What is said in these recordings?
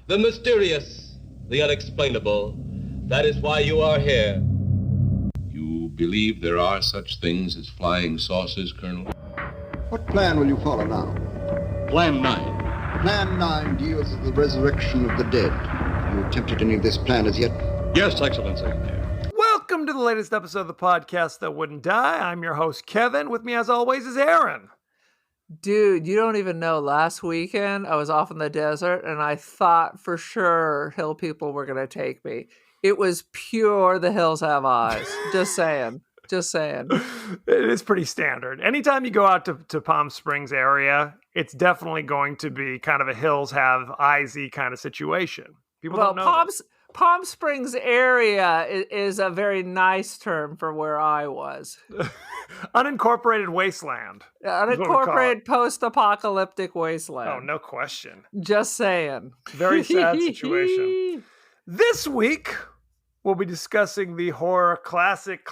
the mysterious, the unexplainable. That is why you are here. You believe there are such things as flying saucers, Colonel? What plan will you follow now? Plan 9. Plan 9 deals with the resurrection of the dead. Have you attempted any of this plan as yet? Yes, Excellency. Welcome to the latest episode of the podcast that wouldn't die. I'm your host, Kevin. With me, as always, is Aaron. Dude, you don't even know. Last weekend, I was off in the desert, and I thought for sure hill people were going to take me. It was pure the hills have eyes. Just saying. Just saying. It is pretty standard. Anytime you go out to Palm Springs area, it's definitely going to be kind of a hills have eyesy kind of situation. People don't know Palm Springs area is a very nice term for where I was. Unincorporated wasteland. Unincorporated post-apocalyptic wasteland. Oh, no question. Just saying. Very sad situation. This week, we'll be discussing the horror classic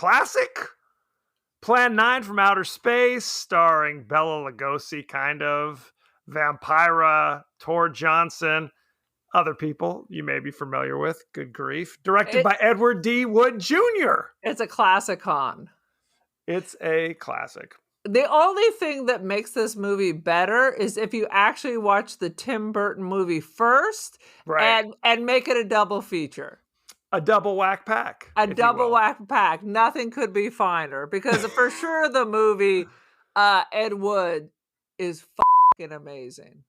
Plan 9 from Outer Space, starring Bela Lugosi, kind of, Vampira, Tor Johnson, other people you may be familiar with. Good grief. Directed by Edward D. Wood Jr. It's a classicon. It's a classic. The only thing that makes this movie better is if you actually watch the Tim Burton movie first, right, and make it a double feature. A double whack pack. A double whack pack. Nothing could be finer. Because for sure the movie, Ed Wood is fucking amazing.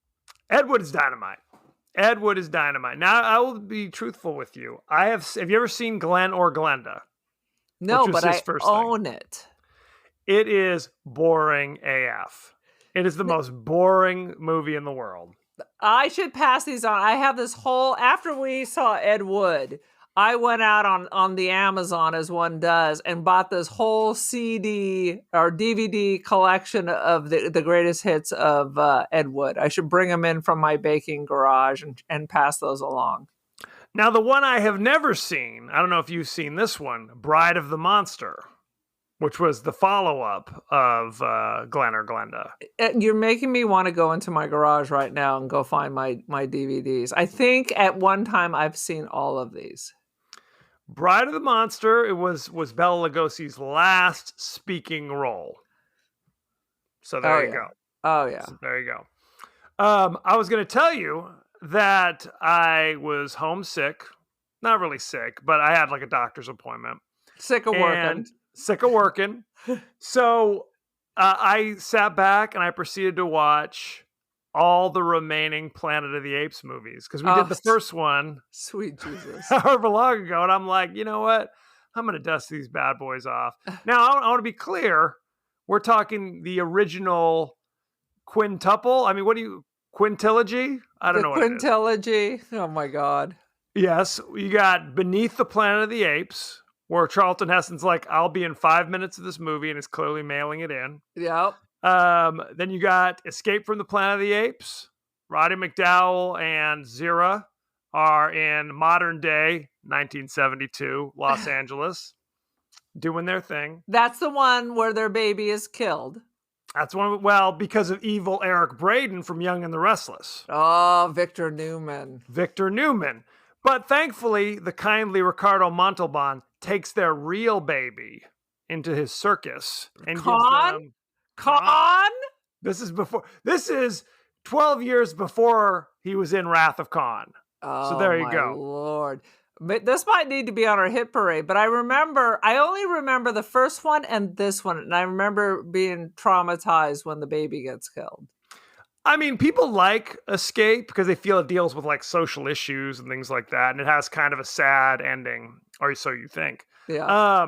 Ed Wood is dynamite. Ed Wood is dynamite. Now, I will be truthful with you. Have you ever seen Glenn or Glenda? No, but I own it. It is boring AF. It is the most boring movie in the world. I should pass these on. I have this whole, after we saw Ed Wood, I went out on the Amazon, as one does, and bought this whole CD or DVD collection of the greatest hits of Ed Wood. I should bring them in from my baking garage and pass those along. Now, the one I have never seen, I don't know if you've seen this one, Bride of the Monster, which was the follow-up of Glenn or Glenda. You're making me want to go into my garage right now and go find my DVDs. I think at one time I've seen all of these. Bride of the Monster, it was Bela Lugosi's last speaking role. So there you go. Oh, yeah. So there you go. I was going to tell you that I was homesick. Not really sick, but I had like a doctor's appointment. Sick of working. So I sat back and I proceeded to watch all the remaining Planet of the Apes movies, because we did the first one, sweet Jesus, however long ago, and I'm like, you know what? I'm going to dust these bad boys off. Now, I want to be clear. We're talking the original quintuple. I mean, quintilogy? I don't know what it is. Quintilogy. Oh, my God. Yes, you got Beneath the Planet of the Apes, where Charlton Heston's like, I'll be in 5 minutes of this movie, and is clearly mailing it in. Yep. Then you got Escape from the Planet of the Apes. Roddy McDowell and Zira are in modern day 1972 Los Angeles, doing their thing. That's the one where their baby is killed. That's one. Well, because of evil Eric Braeden from Young and the Restless. Oh, Victor Newman. But thankfully, the kindly Ricardo Montalban takes their real baby into his circus and gives them Khan? This is 12 years before he was in Wrath of Khan. Oh, so there you go. Lord. But this might need to be on our hit parade, but I only remember the first one and this one, and I remember being traumatized when the baby gets killed. I mean, people like Escape because they feel it deals with like social issues and things like that, and it has kind of a sad ending, or so you think. Yeah.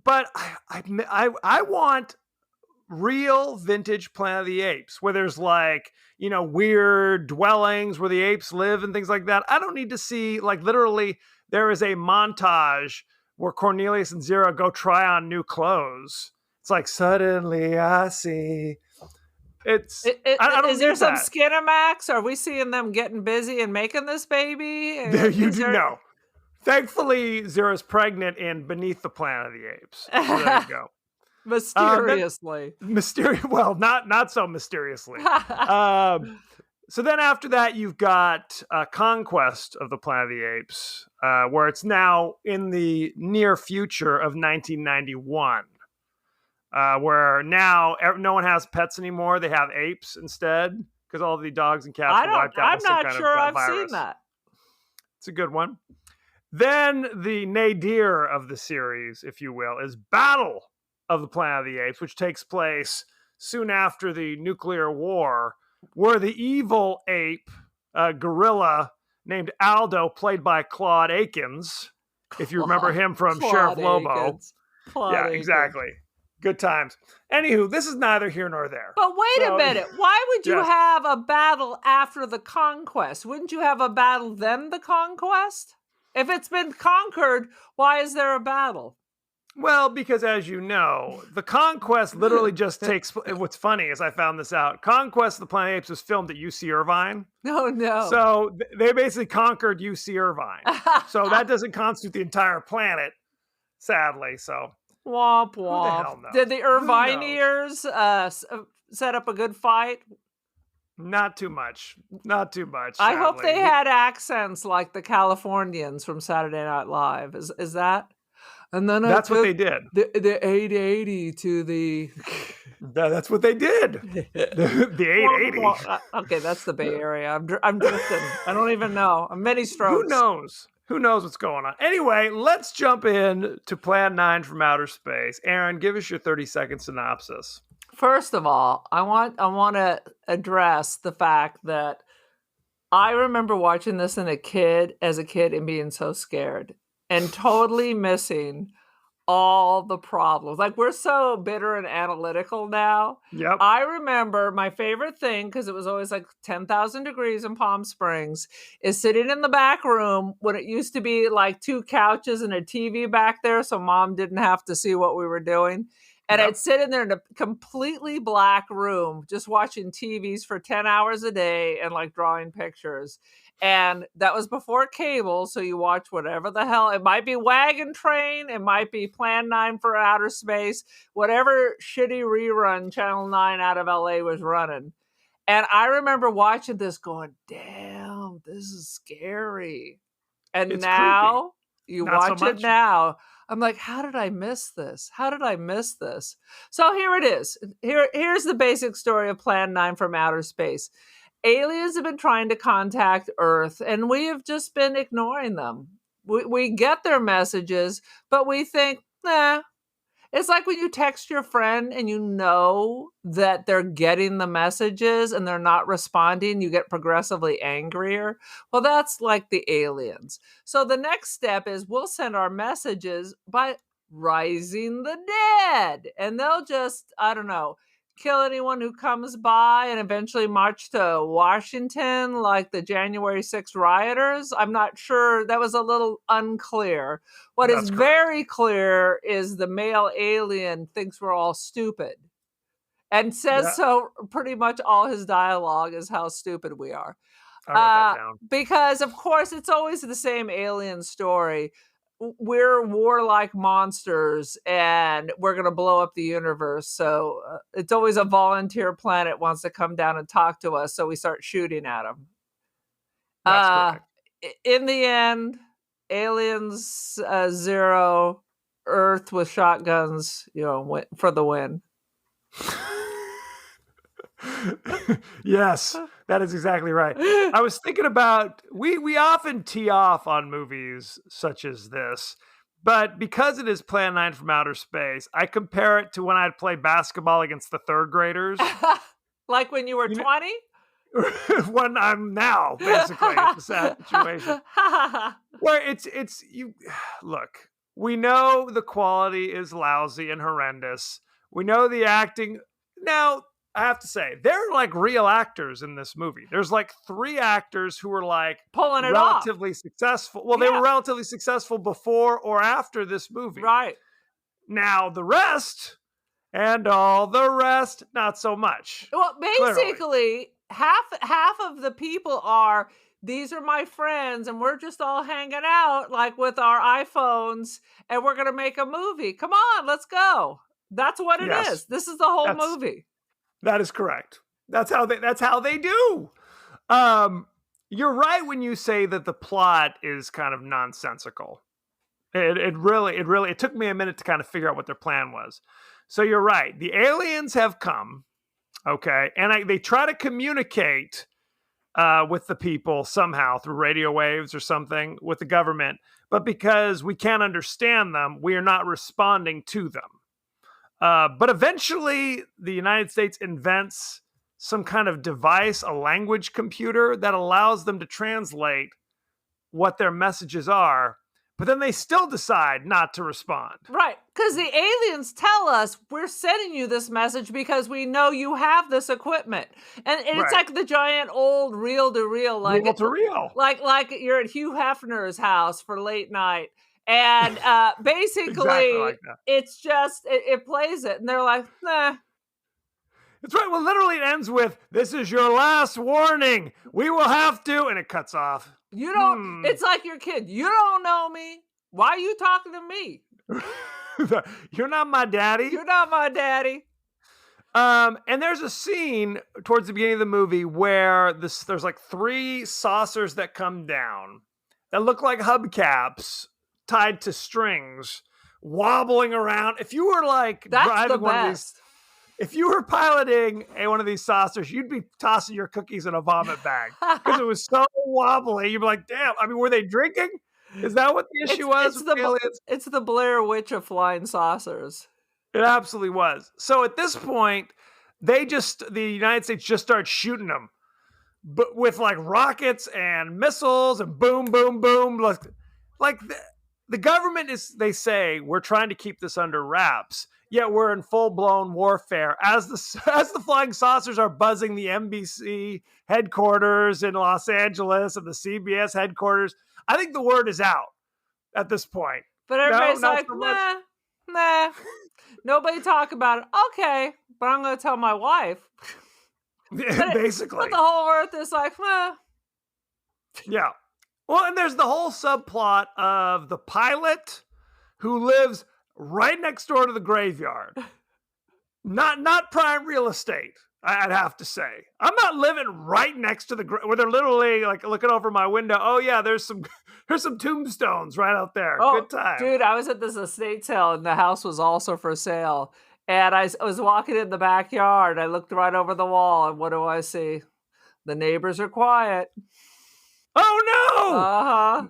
But I want real vintage Planet of the Apes, where there's like, weird dwellings where the apes live and things like that. I don't need to see, like, literally there is a montage where Cornelius and Zira go try on new clothes. It's like, suddenly I see. I don't is there some that. Skinamax? Are we seeing them getting busy and making this baby? You do know. Thankfully, Zira's pregnant in Beneath the Planet of the Apes. So there you go. Mysteriously. Well, not so mysteriously. So then after that, you've got Conquest of the Planet of the Apes, where it's now in the near future of 1991, where now no one has pets anymore. They have apes instead because all the dogs and cats were wiped out. I'm not sure I've seen that. It's a good one. Then the nadir of the series, if you will, is Battle of the Planet of the Apes, which takes place soon after the nuclear war, where the evil ape gorilla named Aldo, played by Claude Akins, if you remember him from Sheriff Lobo. Yeah, exactly. Good times. Anywho, this is neither here nor there. But wait a minute. Why would you have a battle after the conquest? Wouldn't you have a battle then the conquest? If it's been conquered, why is there a battle? Well, because as you know, the Conquest literally just takes... What's funny is I found this out. Conquest of the Planet of the Apes was filmed at UC Irvine. No. So they basically conquered UC Irvine. So that doesn't constitute the entire planet, sadly. So womp womp. Did the Irvineers set up a good fight? Not too much. Not too much. I hope they had accents like the Californians from Saturday Night Live. Is that? And then that's what they did. The 880 to the. That's what they did. The 880. Okay, that's the Bay Area. I'm drifting. I don't even know. I'm many strokes. Who knows? Who knows what's going on? Anyway, let's jump in to Plan 9 from Outer Space. Aaron, give us your 30-second synopsis. First of all, I want to address the fact that I remember watching this as a kid and being so scared and totally missing all the problems. Like, we're so bitter and analytical now. Yep. I remember my favorite thing, because it was always like 10,000 degrees in Palm Springs, is sitting in the back room when it used to be like 2 couches and a TV back there, so mom didn't have to see what we were doing. And I'd sit in there in a completely black room, just watching TVs for 10 hours a day and like drawing pictures. And that was before cable. So you watch whatever the hell. It might be Wagon Train. It might be Plan 9 for Outer Space. Whatever shitty rerun Channel 9 out of LA was running. And I remember watching this going, damn, this is scary. And it's now creepy. You Not watch so it now. I'm like, how did I miss this? How did I miss this? So here it is. Here's the basic story of Plan 9 from Outer Space. Aliens have been trying to contact Earth, and we have just been ignoring them. We get their messages, but we think, nah. It's like when you text your friend and you know that they're getting the messages and they're not responding, you get progressively angrier. Well, that's like the aliens. So the next step is we'll send our messages by rising the dead. And they'll just, I don't know, kill anyone who comes by and eventually march to Washington like the January 6th rioters. I'm not sure. That was a little unclear. What is very clear is the male alien thinks we're all stupid and says so. Pretty much all his dialogue is how stupid we are. I wrote that down. Because, of course, it's always the same alien story. We're warlike monsters and we're going to blow up the universe. So it's always a volunteer planet wants to come down and talk to us. So we start shooting at them. That's correct. In the end, aliens 0, Earth with shotguns, for the win. Yes, that is exactly right. I was thinking about, we often tee off on movies such as this, but because it is Plan 9 from Outer Space, I compare it to when I'd play basketball against the third graders. Like when you were 20? When I'm now, basically. It's a sad situation. Where it's you look, we know the quality is lousy and horrendous. We know the acting. Now, I have to say, they're like real actors in this movie. There's like 3 actors who were like pulling it relatively successful. Well, they were relatively successful before or after this movie. Right. Now, the rest and all the rest, not so much. Well, basically, half of the people are, these are my friends, and we're just all hanging out like with our iPhones, and we're going to make a movie. Come on, let's go. That's what it is. This is the whole movie. That is correct. That's how they do. You're right when you say that the plot is kind of nonsensical. It really took me a minute to kind of figure out what their plan was. So you're right. The aliens have come, okay, and they try to communicate with the people somehow through radio waves or something with the government, but because we can't understand them, we are not responding to them. But eventually, the United States invents some kind of device, a language computer that allows them to translate what their messages are, but then they still decide not to respond. Right, because the aliens tell us we're sending you this message because we know you have this equipment, and it's Right. like the giant old reel-to-reel, like Reel-to-reel. like you're at Hugh Hefner's house for late night, and basically Exactly like that. it's just it plays it, and they're like, nah. That's right. Well, literally, it ends with, "This is your last warning. We will have to," and it cuts off. You don't. It's like your kid. You don't know me. Why are you talking to me? You're not my daddy. You're not my daddy. And there's a scene towards the beginning of the movie where there's like 3 saucers that come down that look like hubcaps tied to strings, wobbling around. If you were like That's driving the one of these, best. if you were piloting one of these saucers, you'd be tossing your cookies in a vomit bag because it was so wobbly. You'd be like, "Damn!" I mean, were they drinking? Is that what the issue was? It's with the aliens? it's the Blair Witch of flying saucers. It absolutely was. So at this point, the United States just starts shooting them, but with like rockets and missiles and boom, boom, boom. Like the government they say we're trying to keep this under wraps, yet we're in full blown warfare as the flying saucers are buzzing the NBC headquarters in Los Angeles and the CBS headquarters. I think the word is out at this point. But everybody's not like, so much. nah. Nobody talk about it. Okay, but I'm going to tell my wife. Basically. But the whole earth is like, nah. Yeah. Well, and there's the whole subplot of the pilot who lives right next door to the graveyard. Not prime real estate, I'd have to say. I'm not living right next to where they're literally like looking over my window. Oh yeah, there's some tombstones right out there. Oh, good time. Dude, I was at this estate sale and the house was also for sale. And I was walking in the backyard. I looked right over the wall, and what do I see? The neighbors are quiet. Oh no! Uh-huh.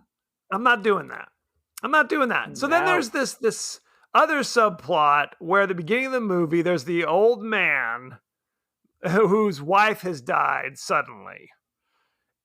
I'm not doing that. So then No. there's this other subplot where at the beginning of the movie, there's the old man whose wife has died suddenly.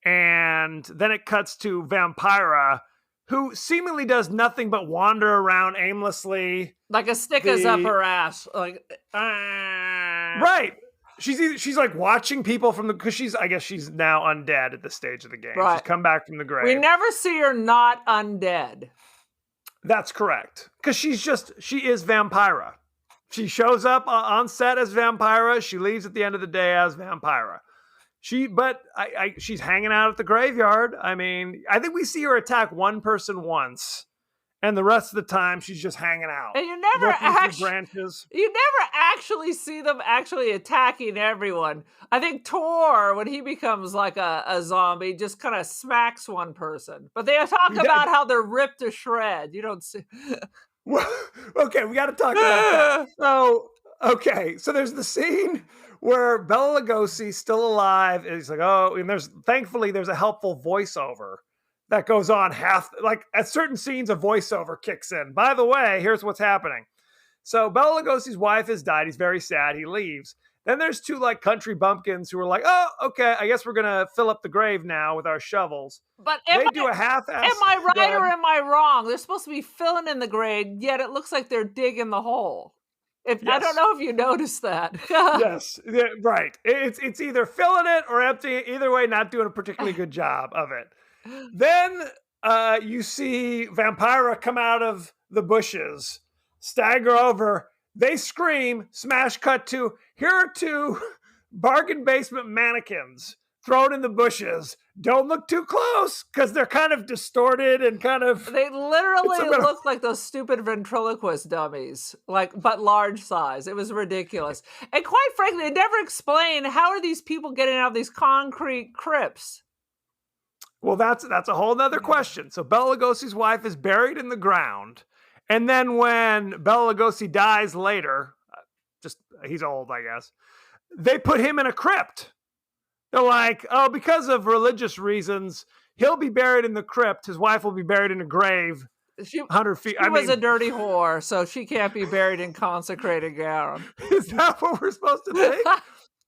And then it cuts to Vampira, who seemingly does nothing but wander around aimlessly. Like a stick is up her ass. Like, Right. She's like watching people because I guess she's now undead at this stage of the game. Right. She's come back from the grave. We never see her not undead. That's correct. Because she is Vampira. She shows up on set as Vampira. She leaves at the end of the day as Vampira. She's hanging out at the graveyard. I mean, I think we see her attack one person once, and the rest of the time she's just hanging out. And you never branches. You never actually see them actually attacking everyone. I think Tor, when he becomes like a zombie, just kind of smacks one person. But they talk about how they're ripped to shred. You don't see. Well, okay, we got to talk about that. So there's the scene where Bela Lugosi's still alive, and he's like, oh, and thankfully there's a helpful voiceover that goes on like at certain scenes, a voiceover kicks in. By the way, here's what's happening. So Bela Lugosi's wife has died. He's very sad. He leaves. Then there's 2 like country bumpkins who are like, oh, okay, I guess we're gonna fill up the grave now with our shovels. But do a half-ass. Am I right or am I wrong? They're supposed to be filling in the grave, yet it looks like they're digging the hole. I don't know if you noticed that. Yes, right. It's either filling it or emptying it. Either way, not doing a particularly good job of it. Then you see Vampira come out of the bushes, stagger over. They scream, smash cut to, here are 2 bargain basement mannequins thrown in the bushes. Don't look too close because they're kind of distorted and kind of. They literally look like those stupid ventriloquist dummies, but large size. It was ridiculous. And quite frankly, they never explain how are these people getting out of these concrete crypts. Well, that's a whole nother question. So Bela Lugosi's wife is buried in the ground. And then when Bela Lugosi dies later, he's old, I guess, they put him in a crypt. They're like, oh, because of religious reasons, he'll be buried in the crypt. His wife will be buried in a grave 100 feet. She was a dirty whore, so she can't be buried in consecrated ground. Is that what we're supposed to think?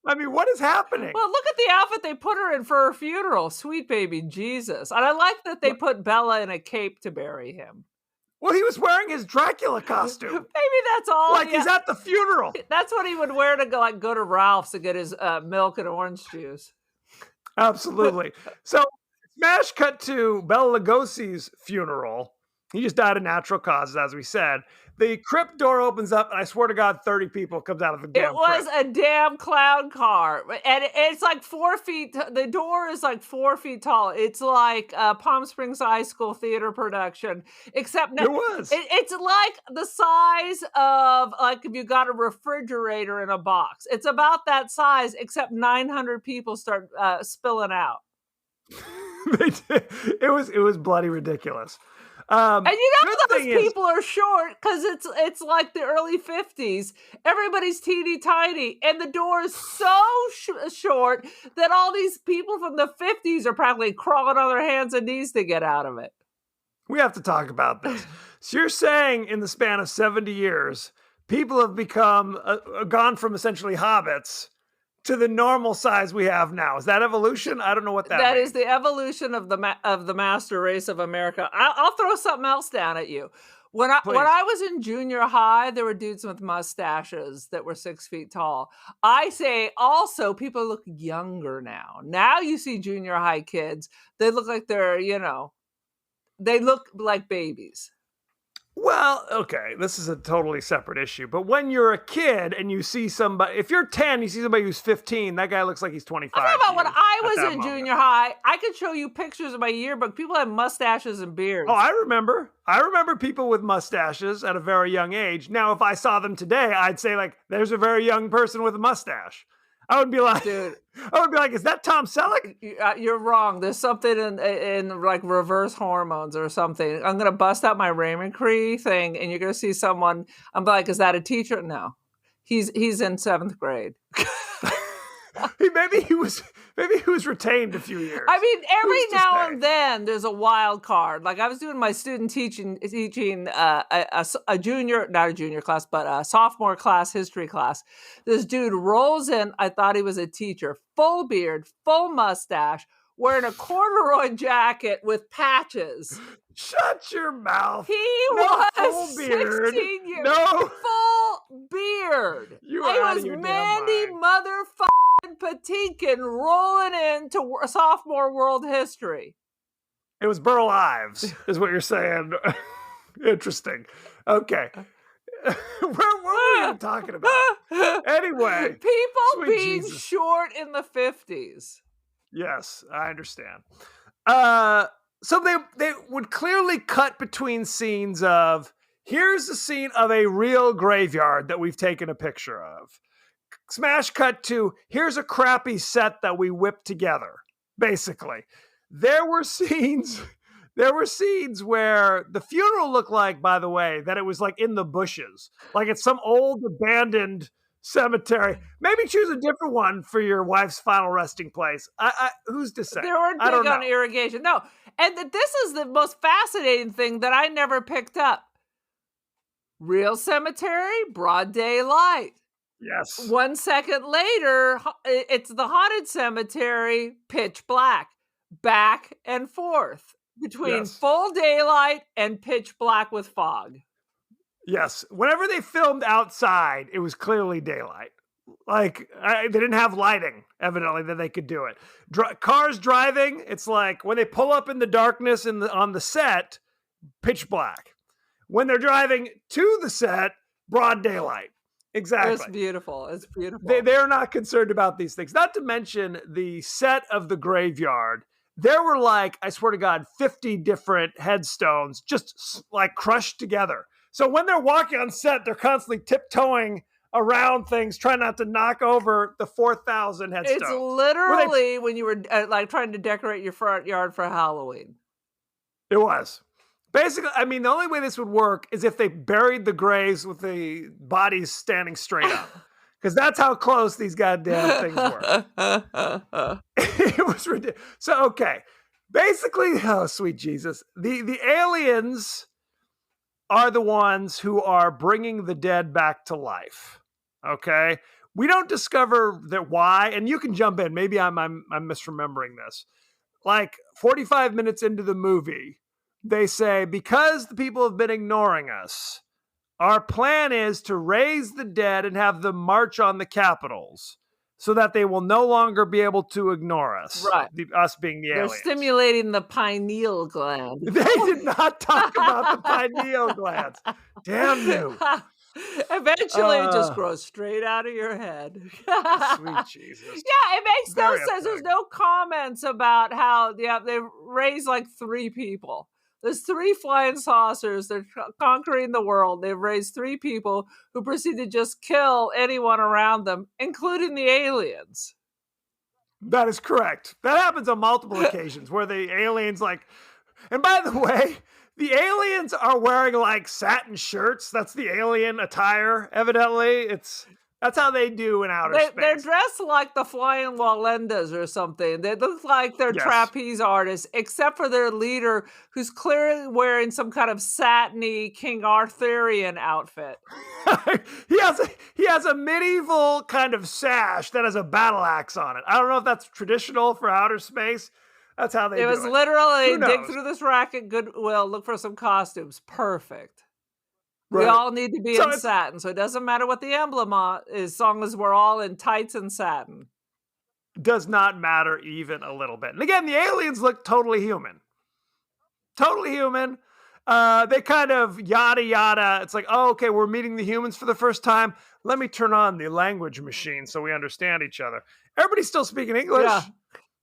I mean, what is happening? Well, look at the outfit they put her in for her funeral. Sweet baby Jesus. And I like that they put Bella in a cape to bury him. Well, he was wearing his Dracula costume. Maybe that's all. He's at the funeral. That's what he would wear to go to Ralph's to get his milk and orange juice. Absolutely. So, smash cut to Bela Lugosi's funeral. He just died of natural causes, as we said. The crypt door opens up, and I swear to God, 30 people comes out of the damn crypt. It was a damn clown car. And it's like 4 feet. The door is like 4 feet tall. It's like a Palm Springs High School theater production. Except it was. It's like the size of, like, if you got a refrigerator in a box. It's about that size, except 900 people start spilling out. They did. It was bloody ridiculous. And those people are short because it's like the early 50s. Everybody's teeny tiny, and the door is so short that all these people from the 50s are probably crawling on their hands and knees to get out of it. We have to talk about this. So you're saying in the span of 70 years, people have become gone from essentially hobbits to the normal size we have now. Is that evolution? I don't know what that means. That is the evolution of the master race of America. I'll throw something else down at you. When I was in junior high, there were dudes with mustaches that were 6 feet tall. I say also people look younger now. Now you see junior high kids, they look like they're, they look like babies. Well, okay, this is a totally separate issue. But when you're a kid and you see somebody, if you're 10, you see somebody who's 15, that guy looks like he's 25. I'm talking about when I was in junior high. I could show you pictures of my yearbook. People had mustaches and beards. Oh, I remember. I remember people with mustaches at a very young age. Now, if I saw them today, I'd say, like, there's a very young person with a mustache. I would be like, dude, is that Tom Selleck? You're wrong. There's something in like reverse hormones or something. I'm going to bust out my Raymond Cree thing and you're going to see someone. I'm like, is that a teacher? No, he's in 7th grade. Maybe he was retained a few years. I mean, every now and then there's a wild card. Like I was doing my student teaching a junior, not a junior class, but a sophomore class, history class. This dude rolls in. I thought he was a teacher, full beard, full mustache, wearing a corduroy jacket with patches. Shut your mouth. He was 16 years. No. Full beard. You are out of your Mandy damn mind. motherfucking Patinkin rolling into sophomore world history. It was Burl Ives, is what you're saying. Interesting. Okay. What were we even talking about? Anyway. People being short in the 50s. Yes, I understand. So they would clearly cut between scenes of, here's a scene of a real graveyard that we've taken a picture of. Smash cut to, here's a crappy set that we whipped together. Basically, there were scenes where the funeral looked like, by the way, that it was like in the bushes, like it's some old abandoned cemetery. Maybe choose a different one for your wife's final resting place. Who's to say? They weren't big on irrigation. No, and this is the most fascinating thing that I never picked up. Real cemetery, broad daylight. Yes. 1 second later, it's the haunted cemetery, pitch black, back and forth between full daylight and pitch black with fog. Yes. Whenever they filmed outside, it was clearly daylight. Like, they didn't have lighting, evidently, that they could do it. Cars driving, it's like when they pull up in the darkness on the set, pitch black. When they're driving to the set, broad daylight. Exactly. It's beautiful. It's beautiful. They're not concerned about these things. Not to mention the set of the graveyard. There were like, I swear to God, 50 different headstones just like crushed together. So when they're walking on set, they're constantly tiptoeing around things, trying not to knock over the 4,000 headstones. It's literally when you were like trying to decorate your front yard for Halloween. It was. Basically, I mean, the only way this would work is if they buried the graves with the bodies standing straight up. Because that's how close these goddamn things were. It was ridiculous. So, okay. Basically, oh, sweet Jesus. The aliens are the ones who are bringing the dead back to life. Okay? We don't discover that why, and you can jump in. Maybe I'm misremembering this. Like 45 minutes into the movie, they say, because the people have been ignoring us, our plan is to raise the dead and have them march on the capitals so that they will no longer be able to ignore us. Right. Us being the aliens. They're stimulating the pineal gland. They did not talk about the pineal glands. Damn you. Eventually, it just grows straight out of your head. Sweet Jesus. Yeah, it makes no Very sense. upsetting. There's no comments about how they raised like 3 people. There's 3 flying saucers. They're conquering the world. They've raised 3 people who proceed to just kill anyone around them, including the aliens. That is correct. That happens on multiple occasions where the aliens like, and by the way, the aliens are wearing like satin shirts. That's the alien attire, evidently. That's how they do in outer space. They're dressed like the Flying Walendas or something. They look like they're trapeze artists, except for their leader, who's clearly wearing some kind of satiny King Arthurian outfit. He has a medieval kind of sash that has a battle axe on it. I don't know if that's traditional for outer space. That's how they do it. It was literally Who dig knows? through this rack at Goodwill, look for some costumes. Perfect. Right. We all need to be So in it's- satin, so it doesn't matter what the emblem is, as long as we're all in tights and satin. Does not matter even a little bit. And again, the aliens look totally human. Totally human. They kind of yada yada. It's like, oh, okay, we're meeting the humans for the first time. Let me turn on the language machine so we understand each other. Everybody's still speaking English. Yeah.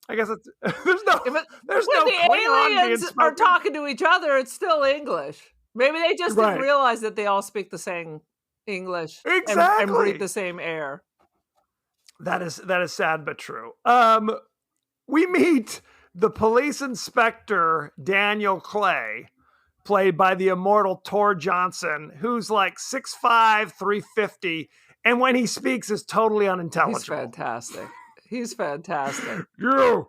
I guess it's, there's no When Klingon the being aliens are spoken. talking to each other, it's still English. Maybe they just Right. didn't realize that they all speak the same English and Exactly. breathe the same air. That is sad but true. We meet the police inspector Daniel Clay, played by the immortal Tor Johnson, who's like 6'5", 350, and when he speaks is totally unintelligible. He's fantastic. He's fantastic. You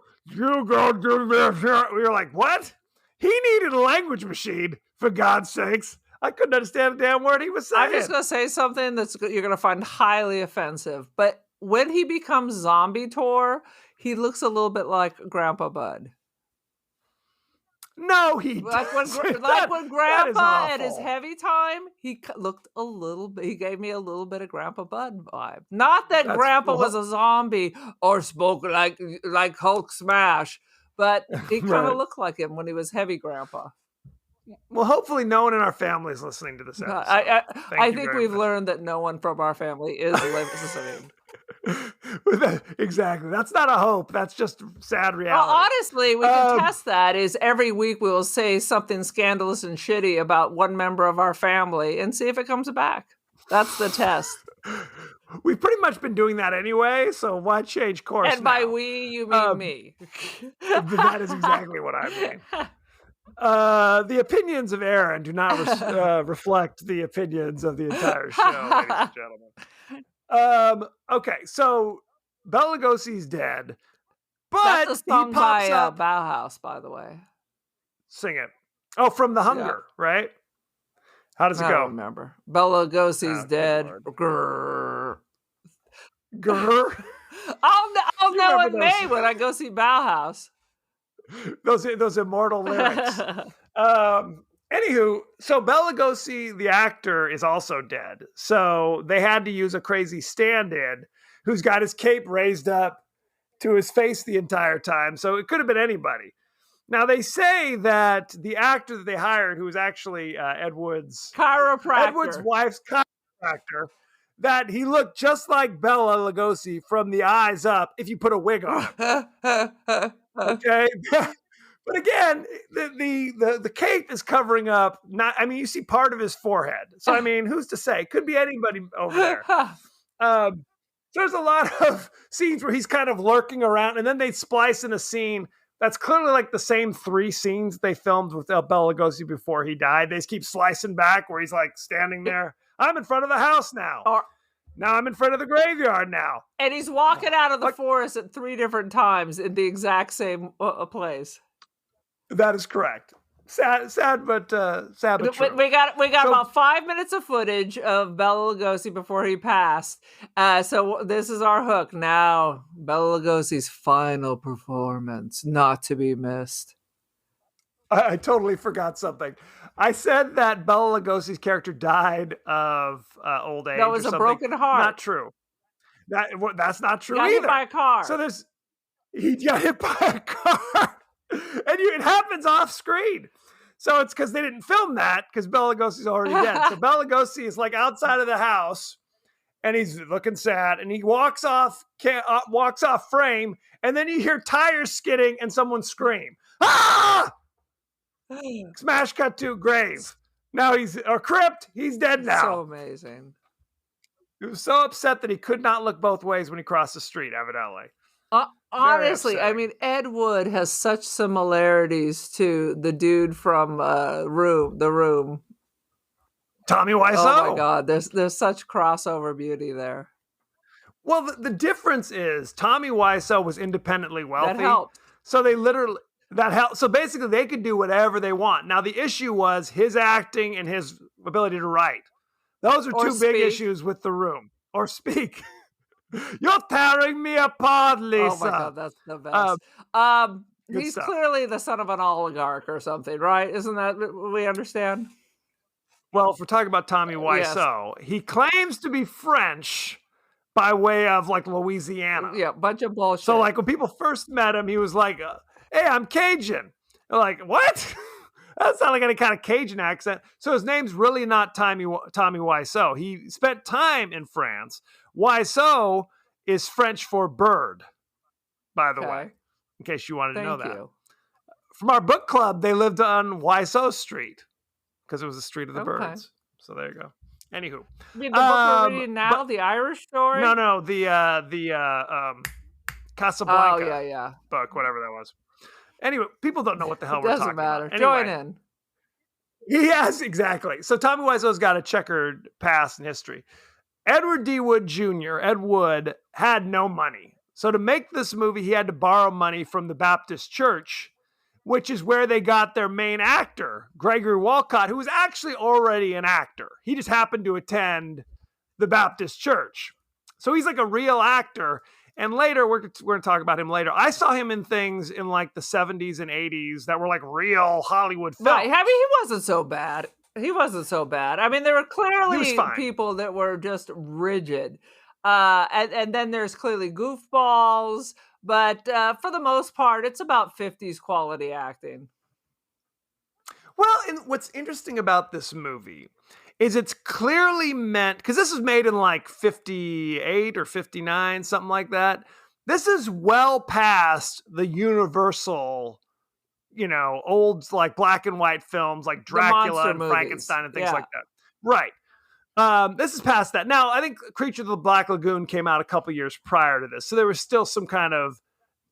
go do this. We were like, what? He needed a language machine, for God's sakes. I couldn't understand a damn word he was saying. I'm just going to say something you're going to find highly offensive, but when he becomes Zombie Tor, he looks a little bit like Grandpa Bud. No, he Like when doesn't. Grandpa that is at his awful. heavy time, he looked a little bit. He gave me a little bit of Grandpa Bud vibe. Not that That's Grandpa cool. was a zombie or spoke like Hulk Smash, but he kind Right. of looked like him when he was heavy Grandpa. Well, hopefully no one in our family is listening to this episode. I Thank you think very we've much. learned that no one from our family is listening. Exactly. That's not a hope. That's just sad Well, reality. honestly, we can Um, test that. Is every week we will say something scandalous and shitty about one member of our family and see if it comes back. That's the test. We've pretty much been doing that anyway, so why change course And by now? we, you mean me. That is exactly what I mean. The opinions of Aaron do not reflect the opinions of the entire show, ladies and gentlemen. Okay, so Bela Lugosi's dead, but That's a he song pops by up. Bauhaus, by the way. Sing it. Oh, from The Hunger, right? How does it I go? don't remember. Bela Lugosi's Oh, good dead. Lord. Grrr. Grr. I'll You know in remember May those. when I go see Bauhaus. those immortal lyrics. Anywho, so Bela Lugosi, the actor, is also dead. So they had to use a crazy stand-in who's got his cape raised up to his face the entire time. So it could have been anybody. Now they say that the actor that they hired, who was actually Ed Wood's Chiropractor. Edward's wife's chiropractor, that he looked just like Bela Lugosi from the eyes up if you put a wig on him. Okay. But again, the cape is covering up. You see part of his forehead. So I mean, who's to say? Could be anybody over there. So there's a lot of scenes where he's kind of lurking around, and then they splice in a scene that's clearly like the same 3 scenes they filmed with Bela Lugosi before he died. They just keep slicing back where he's like standing there. I'm in front of the house now. Now I'm in front of the graveyard now. And he's walking out of the forest at 3 different times in the exact same place. That is correct. Sad, but true. We got about 5 minutes of footage of Bela Lugosi before he passed. So this is our hook. Now, Bela Lugosi's final performance, not to be missed. I totally forgot something. I said that Bela Lugosi's character died of old age. That was a broken heart. Not true. That's not true either. He got hit by a car. So he got hit by a car. And it happens off screen. So it's because they didn't film that because Bela Lugosi's already dead. So Bela Lugosi is like outside of the house and he's looking sad and he walks off frame and then you hear tires skidding and someone scream. Ah! Smash cut to grave. Now crypt. He's dead now. So amazing. He was so upset that he could not look both ways when he crossed the street, evidently. Honestly, I mean, Ed Wood has such similarities to the dude from The Room. Tommy Wiseau. Oh my God, there's such crossover beauty there. Well, the difference is Tommy Wiseau was independently wealthy. That helped. So that helped. So basically, they could do whatever they want. Now, the issue was his acting and his ability to write. Those are two big issues with The Room. Or speak. You're tearing me apart, Lisa. Oh my God, that's the best. He's stuff. Clearly the son of an oligarch or something, right? Isn't that what we understand? Well, if we're talking about Tommy Wiseau, He claims to be French by way of like Louisiana. Yeah, bunch of bullshit. So like when people first met him, he was like, hey, I'm Cajun. They're like, what? That's not like any kind of Cajun accent. So his name's really not Tommy Wiseau. He spent time in France. Wiseau is French for bird, by the way, in case you wanted to know that. You. From our book club, they lived on Wiseau Street because it was the street of the birds. So there you go. Anywho. I mean, the book we're reading now, the Irish story? No, the Casablanca book, whatever that was. Anyway, people don't know what the hell we're talking about. Doesn't matter. Join in. Yes, exactly. So Tommy Wiseau's got a checkered past and history. Edward D. Wood Jr., Ed Wood, had no money. So to make this movie, he had to borrow money from the Baptist Church, which is where they got their main actor, Gregory Walcott, who was actually already an actor. He just happened to attend the Baptist Church. So he's like a real actor. And later, we're going to talk about him later. I saw him in things in like the 70s and 80s that were like real Hollywood films. Right. I mean, he wasn't so bad. I mean, there were clearly people that were just rigid. And then there's clearly goofballs. But for the most part, it's about 50s quality acting. Well, and what's interesting about this movie is it's clearly meant, because this was made in like 58 or 59, something like that. This is well past the Universal, old like black and white films like Dracula and Frankenstein and things like that. Right. This is past that. Now, I think Creature of the Black Lagoon came out a couple years prior to this. So there was still some kind of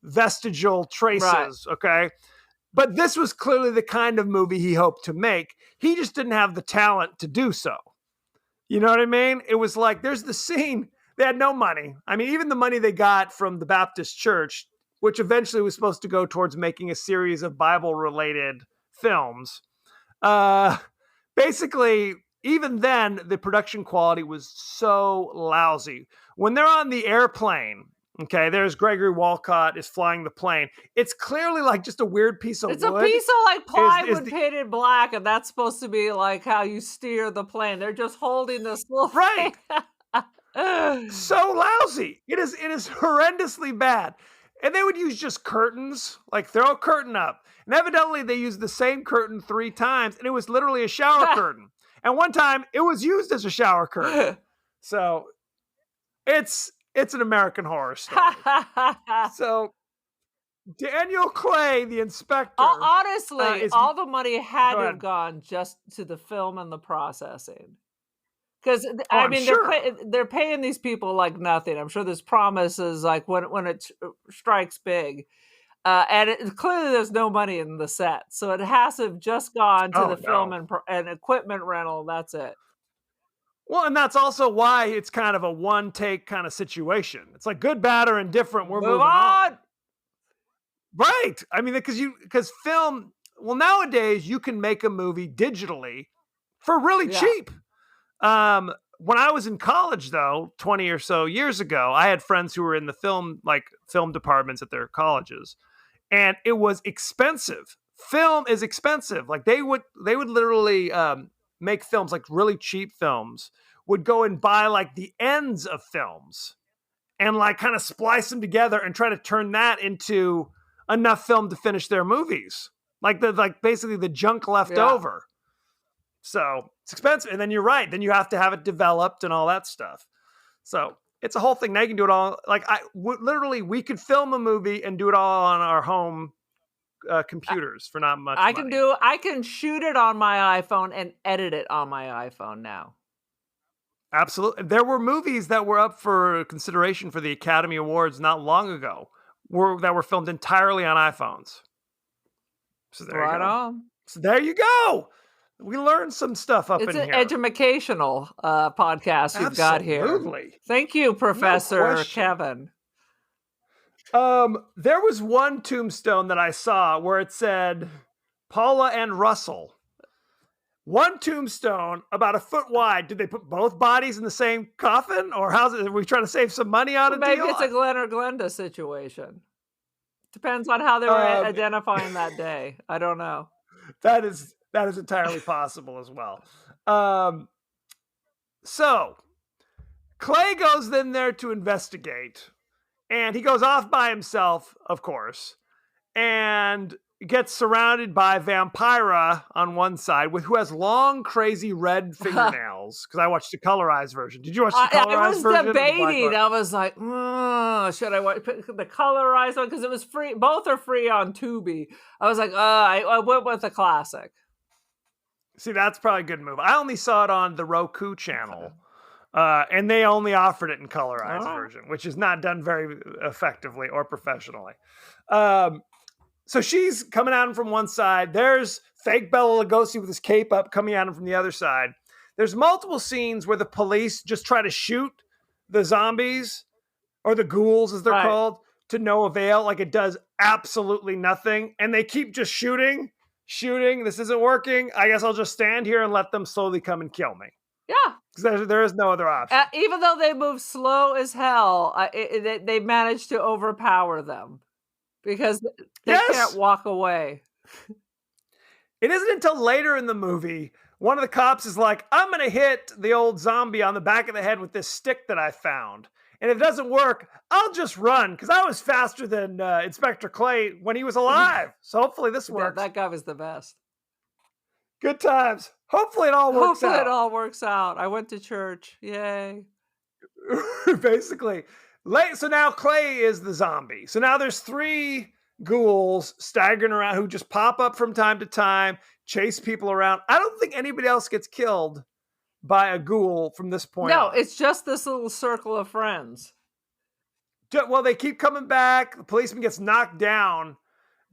vestigial traces, okay? But this was clearly the kind of movie he hoped to make. He just didn't have the talent to do so. You know what I mean? It was like, there's the scene. They had no money. I mean, even the money they got from the Baptist Church, which eventually was supposed to go towards making a series of Bible-related films. Basically, even then, the production quality was so lousy. When they're on the airplane, okay, there's Gregory Walcott is flying the plane. It's clearly like just a weird piece of wood. It's a piece of like plywood painted black, and that's supposed to be like how you steer the plane. They're just holding this little right. So lousy. It is horrendously bad. And they would use just curtains, like throw a curtain up. And evidently they used the same curtain 3 times, and it was literally a shower curtain. And one time it was used as a shower curtain. So It's an American Horror Story. So Daniel Clay, the inspector. Honestly, is- all the money had Go to ahead. have gone just to the film and the processing. Because I'm sure. they're paying these people like nothing. I'm sure there's promises like when it strikes big, and clearly there's no money in the set, so it has to have just gone to the film and equipment rental. That's it. Well, and that's also why it's kind of a one take kind of situation. It's like good, bad, or indifferent. We're moving on. Right. I mean, because film, well, nowadays you can make a movie digitally for really cheap. When I was in college, though, 20 or so years ago, I had friends who were in the film departments at their colleges, and it was expensive. Film is expensive. Like they would literally make films, like really cheap films, would go and buy like the ends of films and like kind of splice them together and try to turn that into enough film to finish their movies. Like basically the junk left over. So it's expensive. And then you're right. Then you have to have it developed and all that stuff. So it's a whole thing. Now you can do it all. Like literally we could film a movie and do it all on our home computers for not much money. I can shoot it on my iPhone and edit it on my iPhone now. Absolutely. There were movies that were up for consideration for the Academy Awards not long ago that were filmed entirely on iPhones. So there you go. So there you go. We learned some stuff up in here. It's an educational podcast you've got here. Absolutely. Thank you, Professor Kevin. There was one tombstone that I saw where it said Paula and Russell. One tombstone about a foot wide. Did they put both bodies in the same coffin, or how's it? Are we trying to save some money on it? Maybe it's a Glenn or Glenda situation. Depends on how they were identifying that day. I don't know. That is entirely possible as well. So Clay goes in there to investigate, and he goes off by himself, of course, and gets surrounded by Vampira on one side, who has long, crazy red fingernails. Because I watched the colorized version. Did you watch the colorized version? I was debating. I was like, should I watch the colorized one? Because it was free. Both are free on Tubi. I was like, I went with the classic. See, that's probably a good move. I only saw it on the Roku channel. And they only offered it in colorized version, which is not done very effectively or professionally. So she's coming at him from one side. There's fake Bela Lugosi with his cape up coming at him from the other side. There's multiple scenes where the police just try to shoot the zombies, or the ghouls as they're called, to no avail. Like it does absolutely nothing. And they keep just shooting. This isn't working. I guess I'll just stand here and let them slowly come and kill me. Yeah. Because there is no other option. Even though they move slow as hell, they managed to overpower them. Because they can't walk away. It isn't until later in the movie, one of the cops is like, I'm going to hit the old zombie on the back of the head with this stick that I found. And if it doesn't work, I'll just run. Because I was faster than Inspector Clay when he was alive. So hopefully this works. That guy was the best. Good times. Hopefully it all works out. I went to church. Yay. Basically. So now Clay is the zombie. So now there's 3 ghouls staggering around who just pop up from time to time, chase people around. I don't think anybody else gets killed by a ghoul from this point on. No, it's just this little circle of friends. Well, they keep coming back. The policeman gets knocked down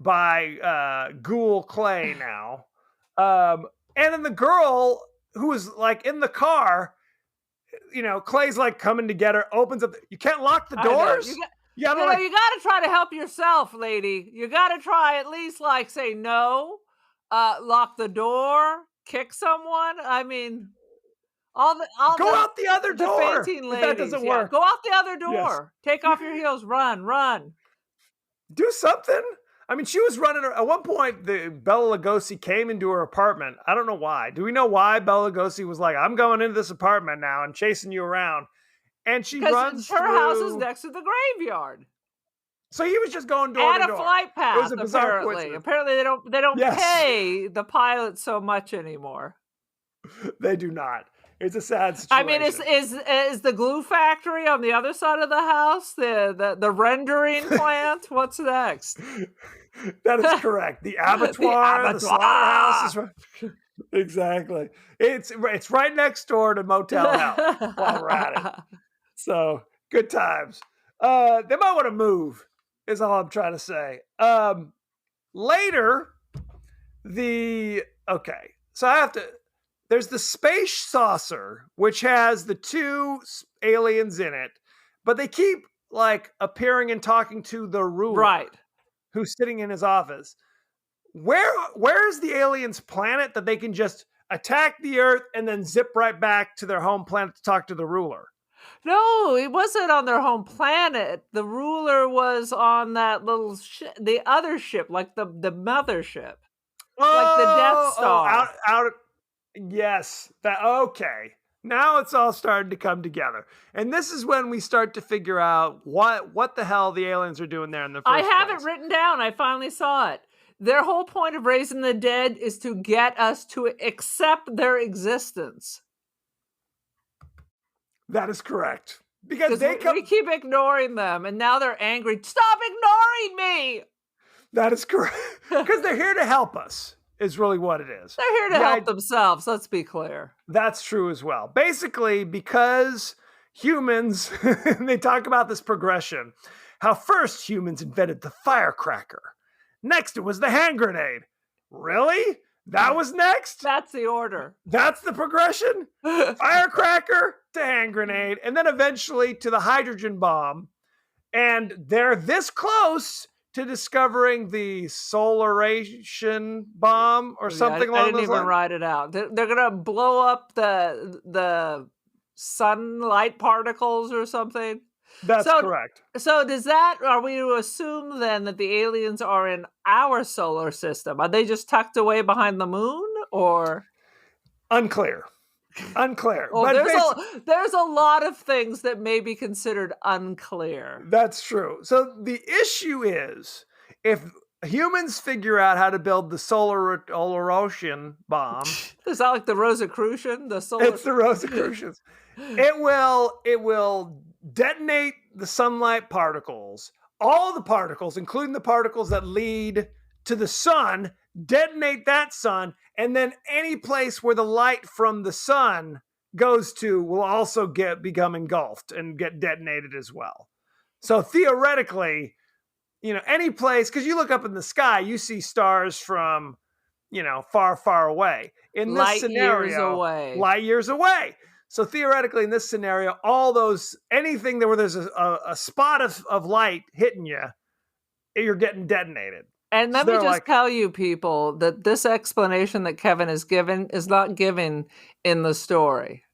by ghoul Clay now. And then the girl who was like in the car, Clay's like coming to get her, opens up. You can't lock the doors. You got to try to help yourself, lady. You got to try at least like say no, lock the door, kick someone. I mean, go out the other door. Fainting ladies, that doesn't work. Go out the other door. Yes. Take off your heels. Run. Do something. I mean, she was running. At one point, the Bela Lugosi came into her apartment. I don't know why. Do we know why Bela Lugosi was like, I'm going into this apartment now and chasing you around? And she runs her house is next to the graveyard. So he was just going door to door. And a flight path, it was a bizarre apparently. Apparently they don't pay the pilots so much anymore. They do not. It's a sad I situation. mean, is the glue factory on the other side of the house? The rendering plant? What's next? That is correct. The abattoir, the slaughterhouse is right. Exactly. It's right next door to Motel Hell while we're at it. So good times. They might want to move, is all I'm trying to say. Later, there's the space saucer, which has the two aliens in it, but they keep like appearing and talking to the ruler, Right. who's sitting in his office. Where's the aliens' planet that they can just attack the Earth and then zip right back to their home planet to talk to the ruler? No, it wasn't on their home planet. The ruler was on that little the other ship, like the mothership. Like the Death Star. Yes. Okay. Now it's all starting to come together. And this is when we start to figure out what the hell the aliens are doing there in the first place. I have it written down. I finally saw it. Their whole point of raising the dead is to get us to accept their existence. That is correct. Because we keep ignoring them, and now they're angry. Stop ignoring me! That is correct. Because they're here to help us, is really what it is. They're here to help themselves, let's be clear. That's true as well. Basically, because humans, they talk about this progression, how first humans invented the firecracker. Next, it was the hand grenade. Really? That was next? That's the order. That's the progression? Firecracker to hand grenade, and then eventually to the hydrogen bomb. And they're this close to discovering the solaration bomb or something along those lines. I didn't even write it out. They're going to blow up the sunlight particles or something. That's correct. So are we to assume then that the aliens are in our solar system? Are they just tucked away behind the moon, or? Unclear. Well, there's a lot of things that may be considered unclear. That's true. So the issue is, if humans figure out how to build the solaration bomb. Is that like the Rosicrucian? It's the Rosicrucians. It will detonate the sunlight particles, all the particles, including the particles that lead to the sun, detonate that sun, and then any place where the light from the sun goes to will also become engulfed and get detonated as well. So theoretically, any place, because you look up in the sky, you see stars from, far, far away. In this scenario, light years away. So theoretically, in this scenario, anything where there's a spot of light hitting you, you're getting detonated. And let me just tell you, people, that this explanation that Kevin has given is not given in the story.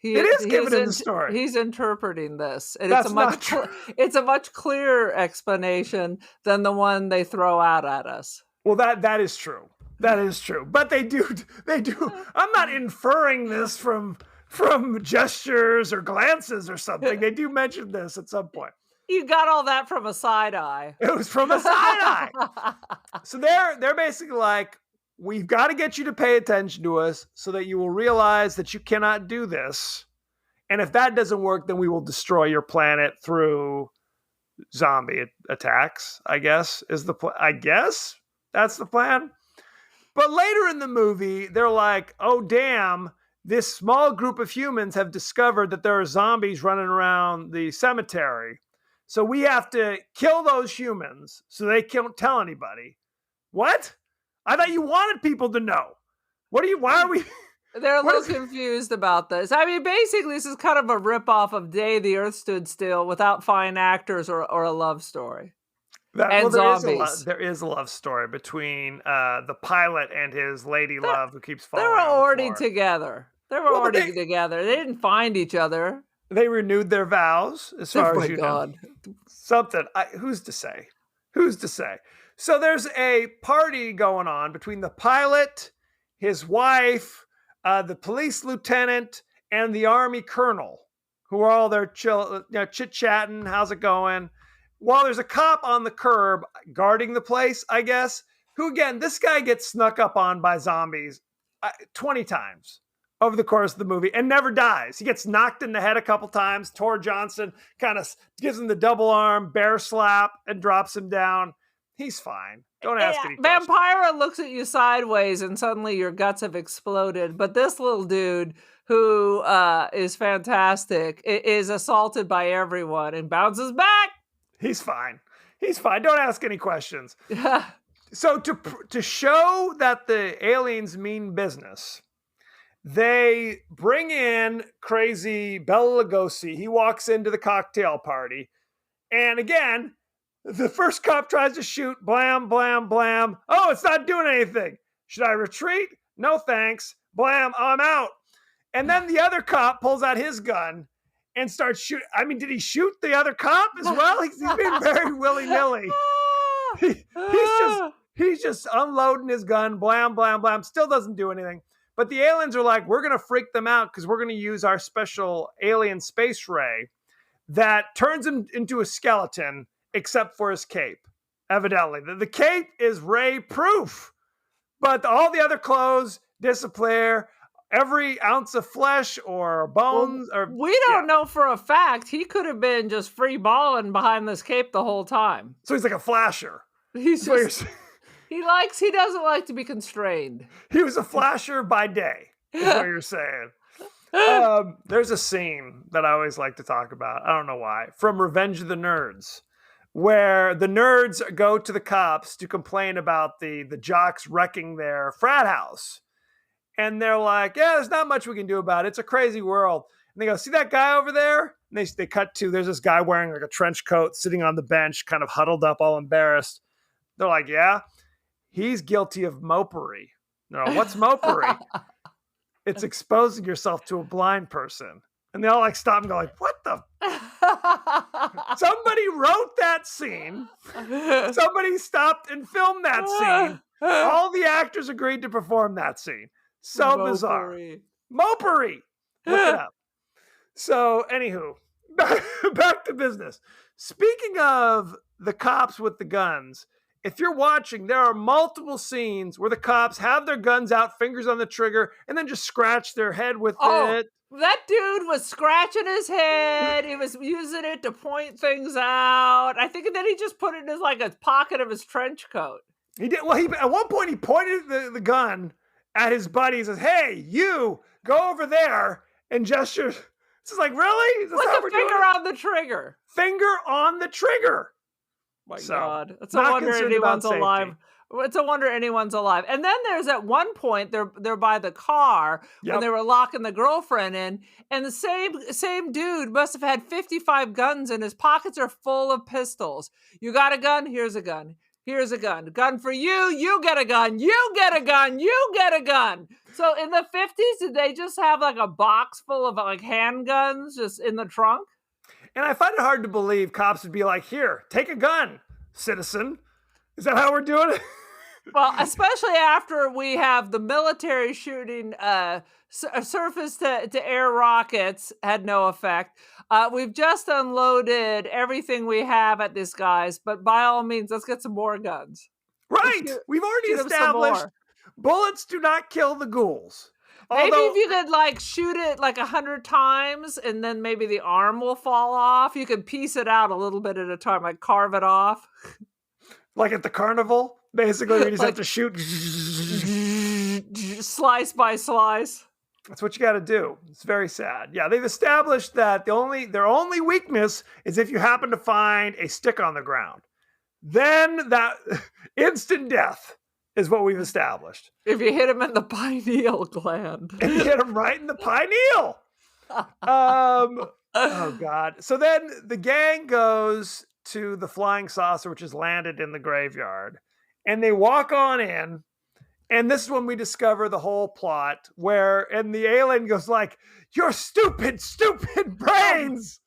It is given in the story. He's interpreting this. And That's not true. It's a much clearer explanation than the one they throw out at us. Well, that is true. That is true. But they do. I'm not inferring this from gestures or glances or something. They do mention this at some point. You got all that from a side eye. It was from a side eye. So they're basically like, we've got to get you to pay attention to us so that you will realize that you cannot do this. And if that doesn't work, then we will destroy your planet through zombie attacks, I guess, is the plan. I guess that's the plan. But later in the movie, they're like, oh, damn, this small group of humans have discovered that there are zombies running around the cemetery. So we have to kill those humans so they can't tell anybody. What? I thought you wanted people to know. Why are we? They're a little confused about this. I mean, basically, this is kind of a ripoff of Day the Earth Stood Still without fine actors or a love story. Zombies. There is a love story between the pilot and his lady love who keeps following. They were already together. They didn't find each other. They renewed their vows, as far as you know. Something. Who's to say? Who's to say? So there's a party going on between the pilot, his wife, the police lieutenant, and the army colonel, who are all there chit-chatting. How's it going? While there's a cop on the curb guarding the place, I guess, who, again, this guy gets snuck up on by zombies 20 times over the course of the movie and never dies. He gets knocked in the head a couple times. Tor Johnson kind of gives him the double arm bear slap and drops him down. He's fine. Don't ask any questions. Vampira looks at you sideways and suddenly your guts have exploded. But this little dude who is fantastic is assaulted by everyone and bounces back. He's fine. He's fine. Don't ask any questions. So to show that the aliens mean business, they bring in crazy Bela Lugosi. He walks into the cocktail party. And again, the first cop tries to shoot. Blam, blam, blam. Oh, it's not doing anything. Should I retreat? No, thanks. Blam, I'm out. And then the other cop pulls out his gun and starts shooting. I mean, did he shoot the other cop as well? He's been very willy-nilly. He's just unloading his gun. Blam, blam, blam. Still doesn't do anything. But the aliens are like, we're going to freak them out because we're going to use our special alien space ray that turns him into a skeleton except for his cape. Evidently. The cape is ray-proof. But all the other clothes disappear. Every ounce of flesh or bones. We don't know for a fact. He could have been just free balling behind this cape the whole time. So he's like a flasher. He doesn't like to be constrained. He was a flasher by day, is what you're saying. There's a scene that I always like to talk about. I don't know why. From Revenge of the Nerds, where the nerds go to the cops to complain about the jocks wrecking their frat house. And they're like, yeah, there's not much we can do about it. It's a crazy world. And they go, see that guy over there? And they cut to, there's this guy wearing like a trench coat sitting on the bench, kind of huddled up, all embarrassed. They're like, yeah, he's guilty of mopery. No, what's mopery? It's exposing yourself to a blind person. And they all like stop and go like, what the? Somebody wrote that scene. Somebody stopped and filmed that scene. All the actors agreed to perform that scene. So bizarre. Mopery. Look it up. So, anywho, back to business. Speaking of the cops with the guns, if you're watching, there are multiple scenes where the cops have their guns out, fingers on the trigger, and then just scratch their head with it. That dude was scratching his head. He was using it to point things out. I think that he just put it in like a pocket of his trench coat. He did. Well, at one point he pointed the gun at his buddy. He says, "Hey, you go over there," and gestures. It's just like, really? With a finger on the trigger. Finger on the trigger. My God, it's a wonder anyone's alive. It's a wonder anyone's alive. And then there's at one point they're by the car when they were locking the girlfriend in, and the same dude must have had 55 guns, and his pockets are full of pistols. You got a gun? Here's a gun. Here's a gun. Gun for you. You get a gun. You get a gun. You get a gun. So in the 50s, did they just have like a box full of like handguns just in the trunk? And I find it hard to believe cops would be like, here, take a gun, citizen. Is that how we're doing it? Well, especially after we have the military shooting surface to air rockets had no effect. We've just unloaded everything we have at this guy's, but by all means, let's get some more guns. Right. We've already established bullets do not kill the ghouls. Maybe if you could like shoot it like 100 times and then maybe the arm will fall off. You could piece it out a little bit at a time, like carve it off. Like at the carnival, basically, you just have to shoot. Slice by slice. That's what you got to do. It's very sad. Yeah, they've established that their only weakness is if you happen to find a stick on the ground. Then that instant death is what we've established. If you hit him in the pineal gland. If you hit him right in the pineal. Oh, God. So then the gang goes to the flying saucer, which has landed in the graveyard. And they walk on in. And this is when we discover the whole plot and the alien goes like, your stupid brains.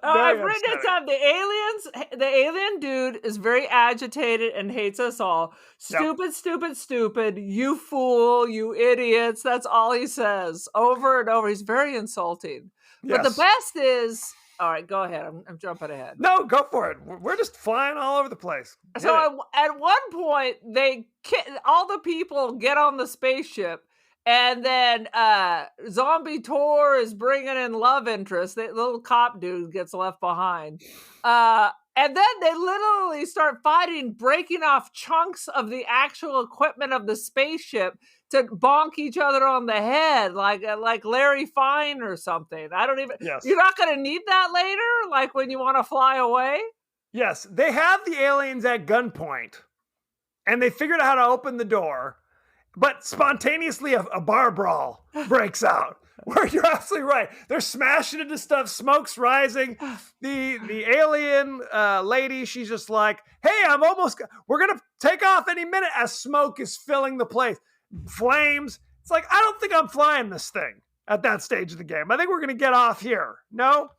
I've written it down. The alien dude is very agitated and hates us all. Stupid, stupid, you fool, you idiots. That's all he says over and over. He's very insulting. But the best is, all right, go ahead. I'm jumping ahead. No, go for it. We're just flying all over the place. So at one point, all the people get on the spaceship And then Zombie Tor is bringing in love interest. The little cop dude gets left behind. And then they literally start fighting, breaking off chunks of the actual equipment of the spaceship to bonk each other on the head, like Larry Fine or something. I don't even. Yes. You're not going to need that later, like when you want to fly away. Yes, they have the aliens at gunpoint, and they figured out how to open the door. But spontaneously, a bar brawl breaks out. Where you're absolutely right. They're smashing into stuff. Smoke's rising. The alien lady, she's just like, "Hey, we're gonna take off any minute." As smoke is filling the place, flames. It's like, I don't think I'm flying this thing at that stage of the game. I think we're gonna get off here. No.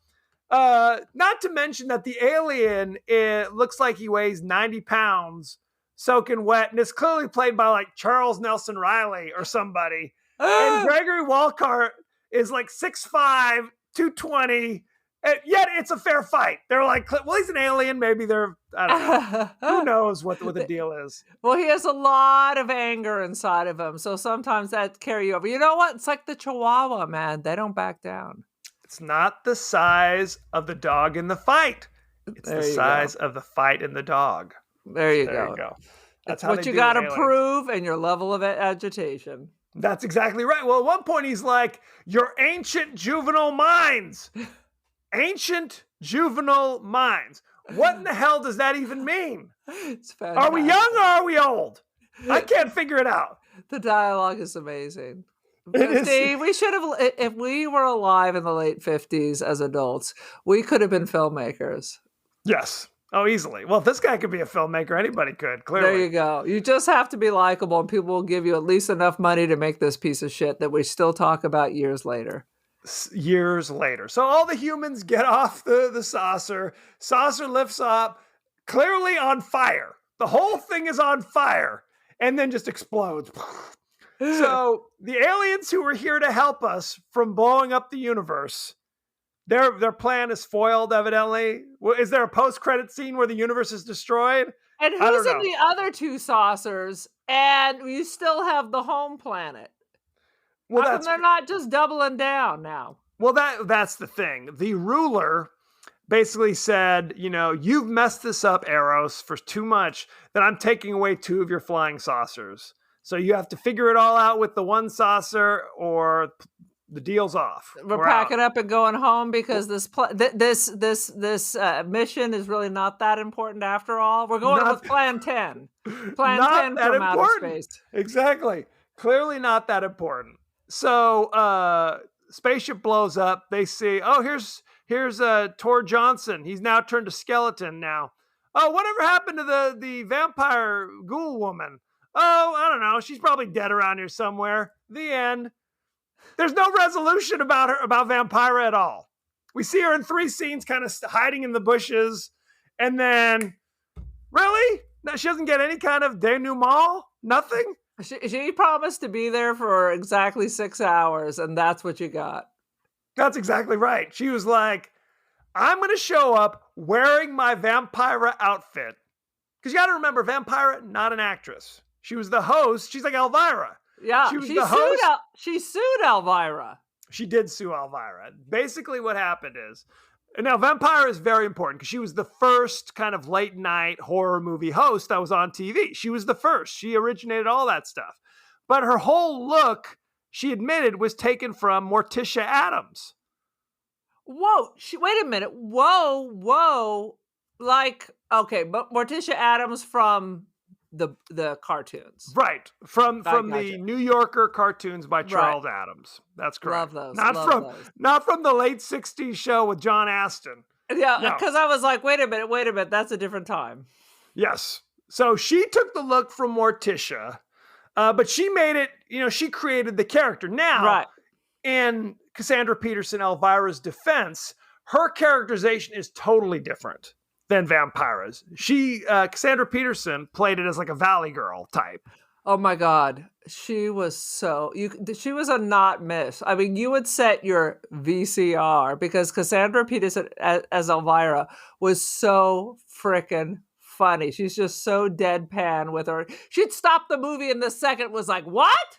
Not to mention that the alien, it looks like he weighs 90 pounds. Soaking wet, and it's clearly played by like Charles Nelson Riley or somebody. And Gregory Walcott is like 6'5", 220, and yet it's a fair fight. They're like, well, he's an alien. Maybe I don't know. Who knows what the deal is? Well, he has a lot of anger inside of him, so sometimes that carry you over. You know what? It's like the Chihuahua, man. They don't back down. It's not the size of the dog in the fight. It's the size of the fight in the dog. There you go. That's what you got to prove and your level of agitation. That's exactly right. Well, at one point he's like, "Your ancient juvenile minds." Ancient juvenile minds. What in the hell does that even mean? It's fantastic. Are we young or are we old? I can't figure it out. The dialogue is amazing. It we should have, if we were alive in the late 50s as adults, we could have been filmmakers. Yes. Oh, easily. Well, if this guy could be a filmmaker, anybody could, clearly. There you go. You just have to be likable, and people will give you at least enough money to make this piece of shit that we still talk about years later. Years later. So all the humans get off the saucer. Saucer lifts up, clearly on fire. The whole thing is on fire, and then just explodes. So the aliens who were here to help us from blowing up the universe, their plan is foiled, evidently. Is there a post-credit scene where the universe is destroyed? And who's in the other two saucers? And you still have the home planet. Well, how come they're not just doubling down now? Well, that's the thing. The ruler basically said, you've messed this up, Eros, for too much, that I'm taking away 2 of your flying saucers. So you have to figure it all out with the one saucer, or the deal's off. We're packing up and going home because this mission is really not that important after all. We're going with Plan 10. Plan 10 from outer space. Exactly. Clearly not that important. So spaceship blows up. They see, here's Tor Johnson. He's now turned to skeleton now. Oh, whatever happened to the vampire ghoul woman? Oh, I don't know. She's probably dead around here somewhere. The end. There's no resolution about Vampira at all. We see her in 3 scenes kind of hiding in the bushes. And then, really? No, she doesn't get any kind of denouement? Nothing? She promised to be there for exactly 6 hours, and that's what you got. That's exactly right. She was like, I'm going to show up wearing my Vampira outfit. Because you got to remember, Vampira, not an actress. She was the host. She's like Elvira. Yeah, she sued Elvira. She did sue Elvira. Basically what happened is, now Vampira is very important because she was the first kind of late night horror movie host that was on TV. She was the first. She originated all that stuff. But her whole look, she admitted, was taken from Morticia Addams. Whoa, wait a minute. Whoa. Like, okay, but Morticia Addams from the cartoons, right? From the New Yorker cartoons by Charles Adams. That's correct. Love those. Not from the late '60s show with John Astin. Yeah, because I was like, wait a minute, that's a different time. Yes. So she took the look from Morticia, but she made it. She created the character. Now, in Cassandra Peterson, Elvira's defense, her characterization is totally different than Vampira's. Cassandra Peterson played it as like a Valley Girl type. Oh my God. She was she was a not miss. I mean, you would set your VCR because Cassandra Peterson as Elvira was so freaking funny. She's just so deadpan with her. She'd stop the movie in the second, was like, what?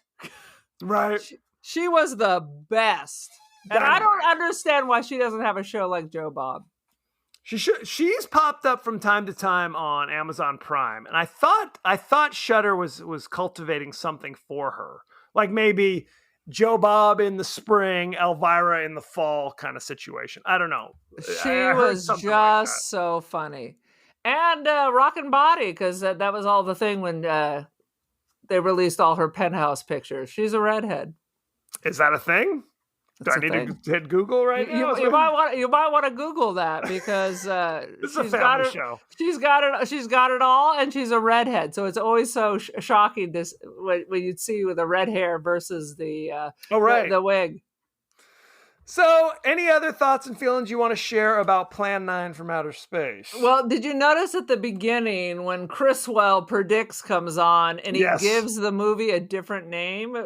Right. She was the best. And I don't Dynamite. understand why she doesn't have a show like Joe Bob. She's popped up from time to time on Amazon Prime, and I thought Shudder was cultivating something for her, like maybe Joe Bob in the spring, Elvira in the fall kind of situation. I don't know. She I heard was something just like that. so funny. And Rockin' Body, because that was all the thing when they released all her Penthouse pictures. She's a redhead. Is that a thing? Do That's I a need thing. to hit Google right now? You might want to Google that because This is a she's got family it. show. She's got it all, and she's a redhead. So it's always so shocking this when you'd see with the red hair versus the Oh, right. the wig. So, any other thoughts and feelings you want to share about Plan 9 from Outer Space? Well, did you notice at the beginning when Chriswell Predicts comes on and he Yes. gives the movie a different name?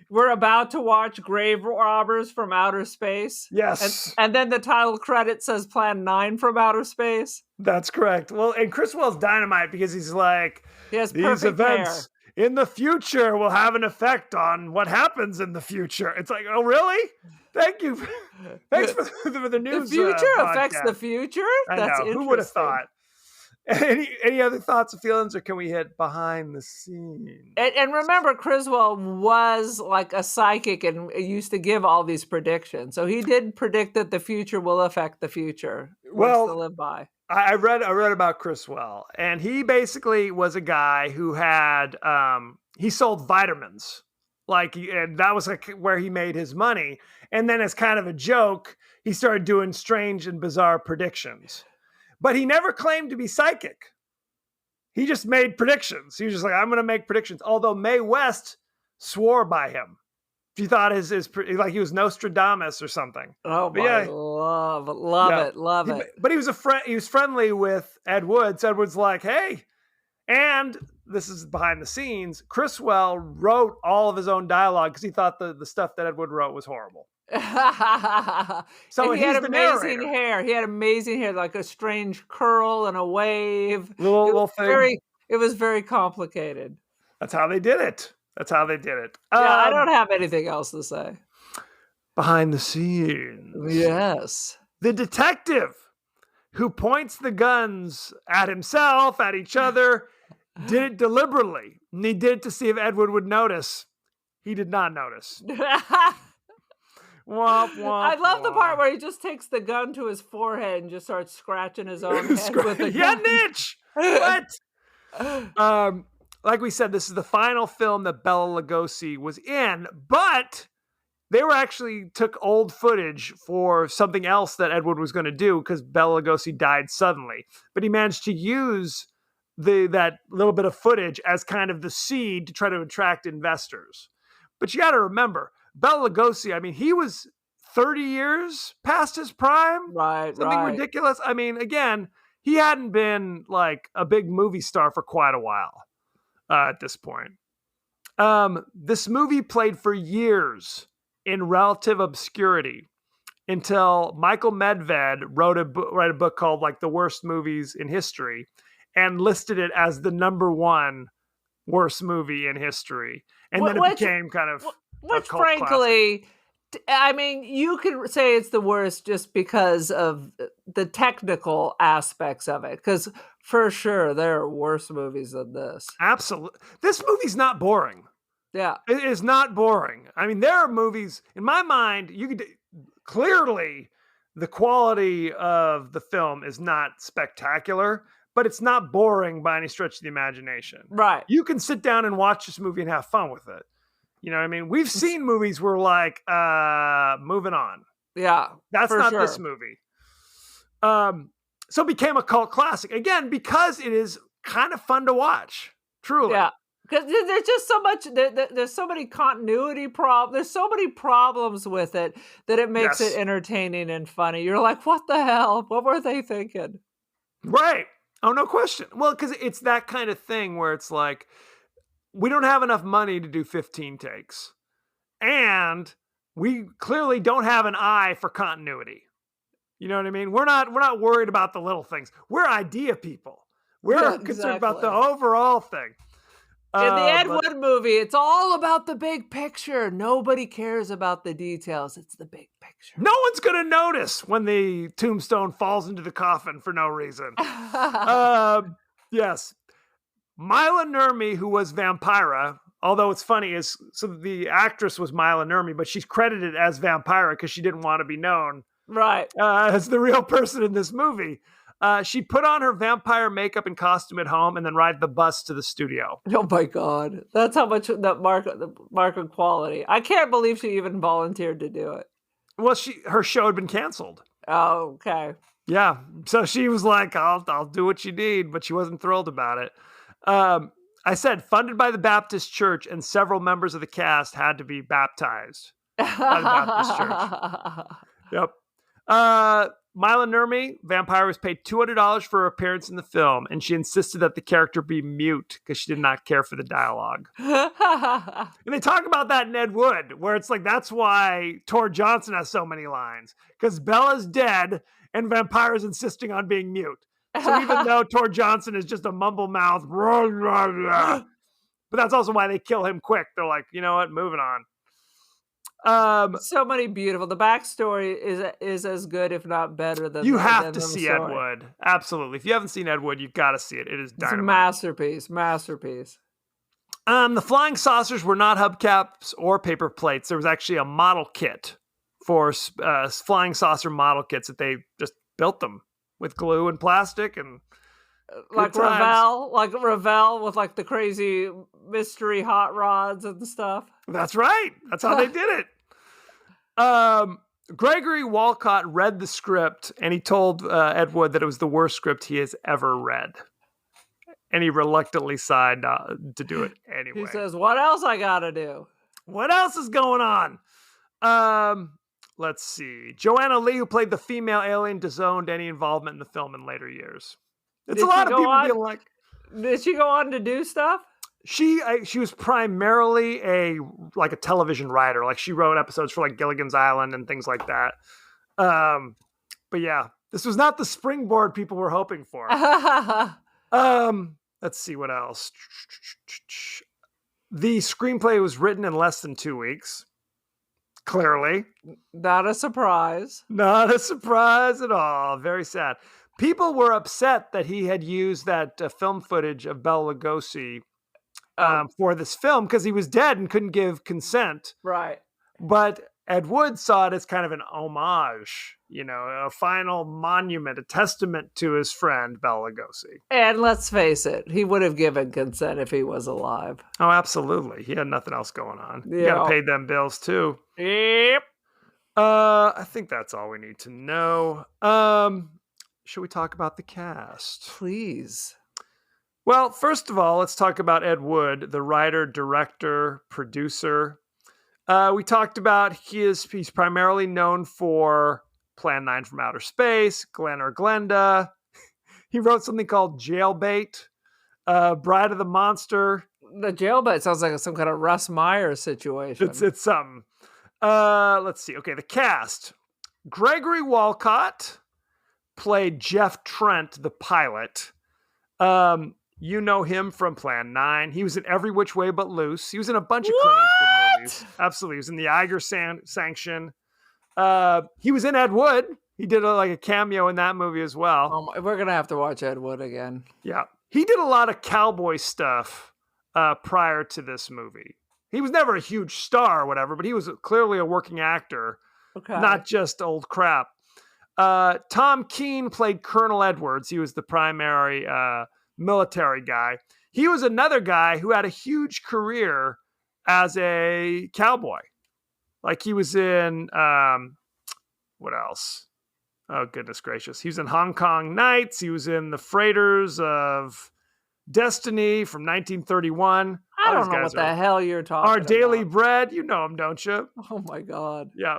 We're about to watch Grave Robbers from Outer Space. Yes, And then the title credit says Plan 9 from Outer Space. that's correct. Well, and Chriswell's dynamite because he's like, He has these perfect events in the future will have an effect on what happens in the future. It's like, oh, really? Thank you. Thanks for the hair. news. The future affects podcast. the future? I That's know. interesting. Who would have thought? Any other thoughts or feelings, or can we hit behind the scenes? And remember, Criswell was like a psychic and used to give all these predictions. So he did predict that the future will affect the future. Well, to live by. I read about Chriswell, and he basically was a guy who had he sold vitamins, and that was like where he made his money. And then as kind of a joke, he started doing strange and bizarre predictions. But he never claimed to be psychic. He just made predictions. He was just like, I'm going to make predictions. Although Mae West swore by him. She thought his like he was Nostradamus or something. Oh But my, yeah. love it. But he was he was friendly with Ed Wood. Ed Wood's like, hey, and this is behind the scenes. Chriswell wrote all of his own dialogue because he thought the stuff that Ed Wood wrote was horrible. So and he had he's the amazing narrator. hair. He had amazing hair, like a strange curl and a wave. Little thing. It was very complicated. That's how they did it. Yeah, I don't have anything else to say. Behind the scenes. Yes. The detective who points the guns at himself, at each other, did it deliberately. And he did it to see if Ed Wood would notice. He did not notice. Womp, womp, I love the part womp. where he just takes the gun to his forehead and just starts scratching his own head with the He had gun. an itch. What? Like we said, this is the final film that Bela Lugosi was in, but they were actually took old footage for something else that Ed Wood was going to do because Bela Lugosi died suddenly. But he managed to use that little bit of footage as kind of the seed to try to attract investors. But you got to remember, Bela Lugosi, I mean, he was 30 years past his prime. Right, Something right. ridiculous. I mean, again, he hadn't been like a big movie star for quite a while at this point. This movie played for years in relative obscurity until Michael Medved wrote a book called like The Worst Movies in History and listed it as the #1 worst movie in history. And then it became kind of Which, cult frankly, I mean, you could say it's the worst just because of the technical aspects of it. Because for sure, there are worse movies than this. Absolutely. This movie's not boring. Yeah. It is not boring. I mean, there are movies, in my mind, you could clearly the quality of the film is not spectacular, but it's not boring by any stretch of the imagination. Right. You can sit down and watch this movie and have fun with it. You know what I mean? We've seen movies where like, moving on. Yeah. That's for not sure. this movie. So it became a cult classic. Again, because it is kind of fun to watch. Truly. Yeah. Because there's just so much, there's so many continuity problems. There's so many problems with it that it makes Yes. it entertaining and funny. You're like, what the hell? What were they thinking? Right. Oh, no question. Well, because it's that kind of thing where it's like, we don't have enough money to do 15 takes. And we clearly don't have an eye for continuity. You know what I mean? We're not worried about the little things. We're idea people. We're Yeah, concerned about the exactly. overall thing. In the Ed but- Wood movie, it's all about the big picture. Nobody cares about the details. It's the big picture. No one's going to notice when the tombstone falls into the coffin for no reason. Yes. Mila Nurmi, who was Vampira, although it's funny, is so the actress was Mila Nurmi, but she's credited as Vampira because she didn't want to be known Right. as the real person in this movie. She put on her vampire makeup and costume at home and then ride the bus to the studio. Oh my God. That's how much the market quality. I can't believe she even volunteered to do it. Well, her show had been canceled. Oh, okay. Yeah, so she was like, "I'll do what you need," but she wasn't thrilled about it. I said, funded by the Baptist Church, and several members of the cast had to be baptized by the Baptist Church. Yep. Mila Nurmi, Vampire, was paid $200 for her appearance in the film, and she insisted that the character be mute because she did not care for the dialogue. And they talk about that in Ed Wood, where it's like, that's why Tor Johnson has so many lines, because Bella's dead and Vampire's insisting on being mute. So even though Tor Johnson is just a mumble mouth, but that's also why they kill him quick. They're like, you know what, moving on. So many beautiful. The backstory is as good, if not better, than you have than to the see story. Ed Wood. Absolutely. If you haven't seen Ed Wood, you've got to see it. It is It's a dynamite. masterpiece. The flying saucers were not hubcaps or paper plates. There was actually a model kit for flying saucer model kits that they just built them with glue and plastic and Like good times. Ravel with like the crazy mystery hot rods and stuff. That's right. That's how they did it. Gregory Walcott read the script and he told Ed Wood that it was the worst script he has ever read. And he reluctantly signed to do it anyway. He says, "What else I gotta do?" What else is going on? Let's see. Joanna Lee, who played the female alien, disowned any involvement in the film in later years. It's Did a lot she of go people on? being like, Did she go on to do stuff? she was primarily a television writer. Like she wrote episodes for like Gilligan's Island and things like that. But yeah, this was not the springboard people were hoping for. Let's see what else. The screenplay was written in less than 2 weeks. Clearly. Not a surprise. Not a surprise at all. Very sad. People were upset that he had used that film footage of Bela Lugosi for this film because he was dead and couldn't give consent. Right. But Ed Wood saw it as kind of an homage, a final monument, a testament to his friend Bela Lugosi. And let's face it, he would have given consent if he was alive. Oh, absolutely. He had nothing else going on. You Yeah. got to pay them bills too. Yep. I think that's all we need to know. Should we talk about the cast? Please. Well, first of all, let's talk about Ed Wood, the writer, director, producer. We talked about he's primarily known for Plan 9 from Outer Space, Glen or Glenda. He wrote something called Jailbait, Bride of the Monster. The jailbait sounds like some kind of Russ Meyer situation. It's something. Let's see. Okay, the cast. Gregory Walcott played Jeff Trent, the pilot. You know him from Plan 9. He was in Every Which Way But Loose. He was in a bunch of Clint Eastwood movies. Absolutely. He was in the Eiger Sanction. He was in Ed Wood. He did a cameo in that movie as well. We're going to have to watch Ed Wood again. Yeah. He did a lot of cowboy stuff prior to this movie. He was never a huge star or whatever, but he was clearly a working actor, Okay. not just old crap. Tom Keene played Colonel Edwards. He was the primary military guy. He was another guy who had a huge career as a cowboy. Like he was in, what else? Oh, goodness gracious. He was in Hong Kong Nights. He was in The Freighters of Destiny from 1931. I All don't these know guys what the are- hell you're talking Our about. Daily Bread. You know him, don't you? Oh my God. Yeah.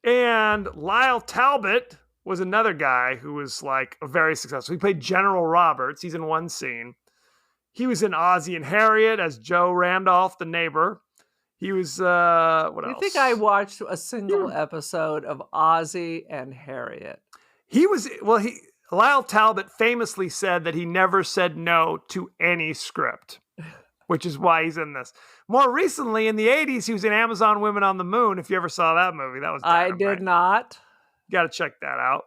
And Lyle Talbot was another guy who was very successful. He played General Roberts. He's in one scene. He was in Ozzie and Harriet as Joe Randolph, the neighbor. He was, what You else? think I watched a single episode of Ozzie and Harriet? Lyle Talbot famously said that he never said no to any script, which is why he's in this. More recently, in the 80s, he was in Amazon Women on the Moon. If you ever saw that movie, that was I did not. Got to check that out.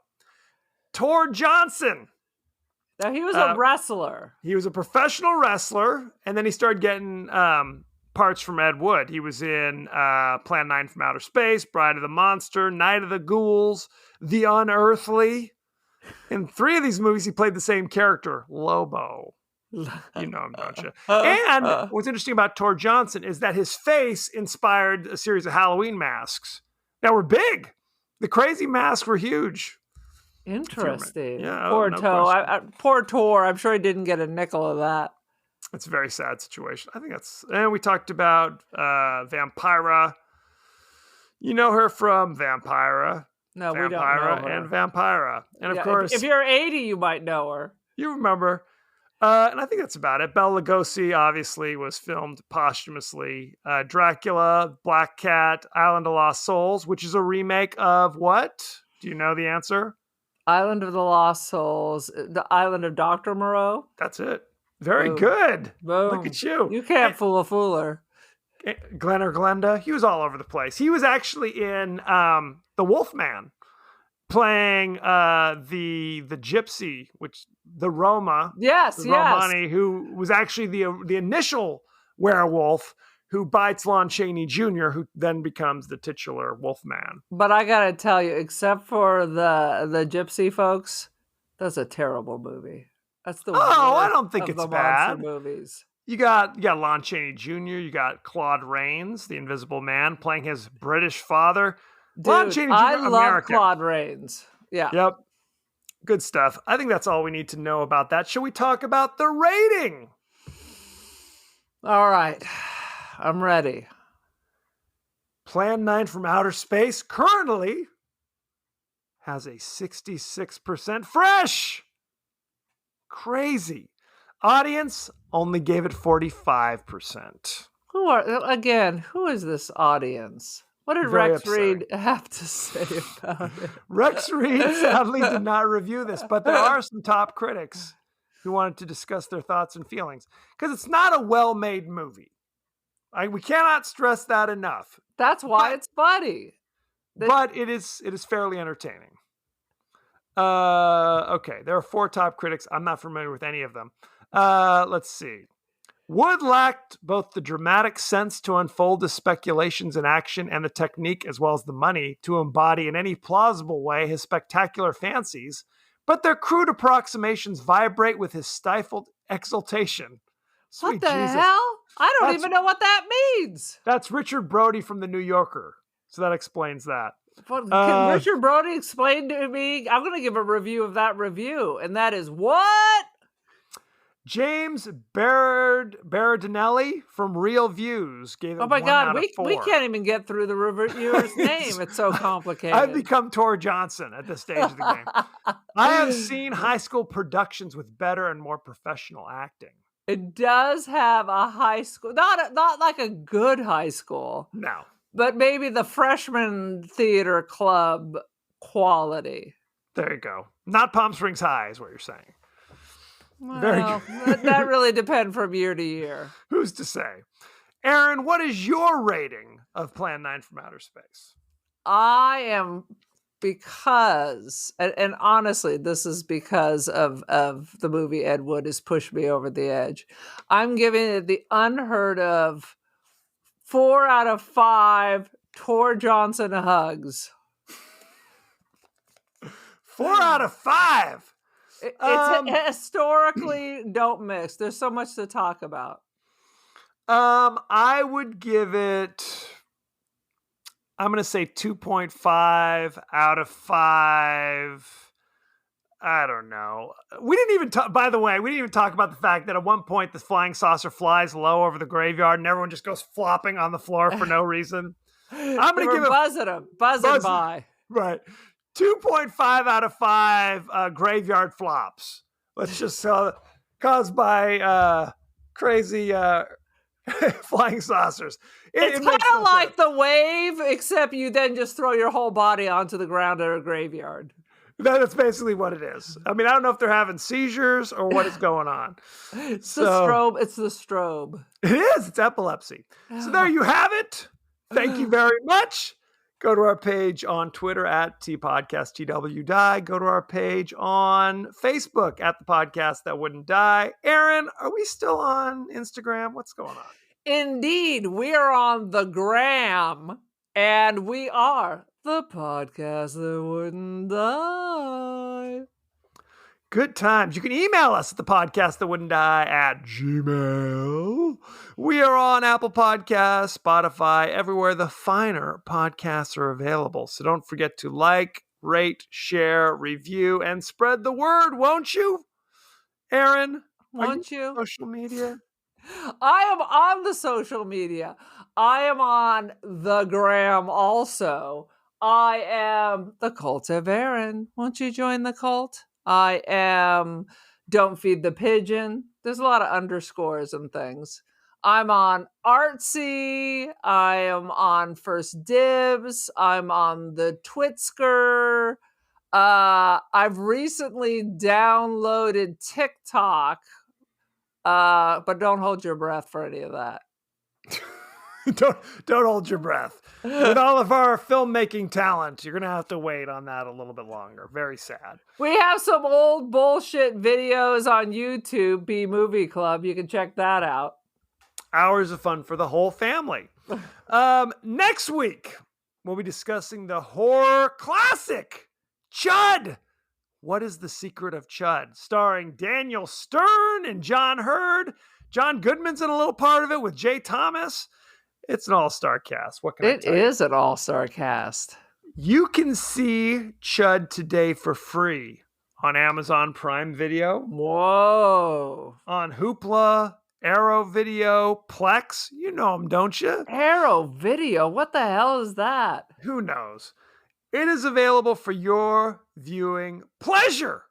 Tor Johnson. Now, he was a wrestler. He was a professional wrestler, and then he started getting parts from Ed Wood. He was in Plan 9 from Outer Space, Bride of the Monster, Night of the Ghouls, The Unearthly. In 3 of these movies, he played the same character, Lobo. You know him, don't you? And what's interesting about Tor Johnson is that his face inspired a series of Halloween masks that were big. The crazy masks were huge. Interesting. Yeah, poor no poor Tor. I'm sure he didn't get a nickel of that. It's a very sad situation. I think that's... And we talked about Vampira. You know her from Vampira. No, Vampira we don't know her. and Vampira. And Yeah, of course... If you're 80, you might know her. You remember. And I think that's about it. Bela Lugosi obviously was filmed posthumously. Dracula, Black Cat, Island of Lost Souls, which is a remake of what? Do you know the answer? Island of the Lost Souls, the Island of Dr. Moreau. That's it. Very Boom. Good. Boom. Look at you. You can't fool a fooler. Glenn or Glenda, he was all over the place. He was actually in The Wolfman, playing the gypsy, which the Roma, Yes, the yes. Romani, who was actually the initial werewolf who bites Lon Chaney Jr., who then becomes the titular Wolfman. But I gotta tell you, except for the gypsy folks, that's a terrible movie. That's the worst I don't think of it's the bad. monster movies. You got Lon Chaney Jr., you got Claude Rains, the Invisible Man, playing his British father. Lon Dude, Chaney Jr., I love American. Claude Rains. Yeah. Yep. Good stuff. I think that's all we need to know about that. Shall we talk about the rating? All right. I'm ready. Plan 9 from Outer Space currently has a 66% fresh. Crazy. Audience only gave it 45%. Who is this audience? What did Very Rex upsetting. Reed have to say about it? Rex Reed sadly did not review this, but there are some top critics who wanted to discuss their thoughts and feelings because it's not a well-made movie. We cannot stress that enough. That's why it's funny. But it is fairly entertaining. Okay, there are 4 top critics. I'm not familiar with any of them. Let's see. Wood lacked both the dramatic sense to unfold the speculations in action and the technique as well as the money to embody in any plausible way his spectacular fancies, but their crude approximations vibrate with his stifled exaltation. What Sweet the Jesus. hell? I don't even know what that means. That's Richard Brody from The New Yorker. So that explains that. Can Richard Brody explain to me? I'm going to give a review of that review, and that is what? James Berardinelli from Real Views gave it Oh my 1 God, out of we 4. can't even get through the reviewer's name. It's so complicated. I've become Tor Johnson at this stage of the game. I have seen high school productions with better and more professional acting. It does have a high school, not like a good high school, No. but maybe the freshman theater club quality. There you go. Not Palm Springs High is what you're saying. Very Well, that really depends from year to year. Who's to say? Aaron, what is your rating of Plan 9 from Outer Space? I am, because, and honestly, this is because of the movie Ed Wood has pushed me over the edge. I'm giving it the unheard of 4 out of 5 Tor Johnson hugs. 4 out of 5. It's historically don't mix. There's so much to talk about. I would give it, I'm going to say 2.5 out of 5. I don't know. We didn't even talk, by the way, we didn't even talk about the fact that at one point the flying saucer flies low over the graveyard and everyone just goes flopping on the floor for no reason. I'm going to give it buzzing by. Right. 2.5 out of 5 graveyard flops. Let's just caused by crazy flying saucers. It's kind of like The Wave, except you then just throw your whole body onto the ground at a graveyard. That's basically what it is. I mean, I don't know if they're having seizures or what is going on. It's the strobe. It's the strobe. It is. It's epilepsy. So there you have it. Thank you very much. Go to our page on Twitter at TPodcastTWDie. Go to our page on Facebook at The Podcast That Wouldn't Die. Aaron, are we still on Instagram? What's going on? Indeed, we are on the gram, and we are The Podcast That Wouldn't Die. Good times. You can email us at thepodcastthatwouldn'tdie at gmail. We are on Apple Podcasts, Spotify, everywhere the finer podcasts are available. So don't forget to like, rate, share, review, and spread the word, won't you? Aaron, won't you? Social media? I am on the social media. I am on the gram also. I am the Cult of Aaron. Won't you join the cult? I am Don't Feed the Pigeon. There's a lot of underscores and things. I'm on Artsy. I am on First Dibs. I'm on the Twitsker. I've recently downloaded TikTok. But don't hold your breath for any of that. Don't hold your breath. With all of our filmmaking talent, you're going to have to wait on that a little bit longer. Very sad. We have some old bullshit videos on YouTube, B Movie Club. You can check that out. Hours of fun for the whole family. Next week, we'll be discussing the horror classic, Chud. What is the Secret of Chud? Starring Daniel Stern and John Hurd. John Goodman's in a little part of it with Jay Thomas. It's an all-star cast. What can I tell you? It is an all-star cast. You can see Chud today for free on Amazon Prime Video. Whoa. On Hoopla, Arrow Video, Plex. You know them, don't you? Arrow Video? What the hell is that? Who knows? It is available for your viewing pleasure.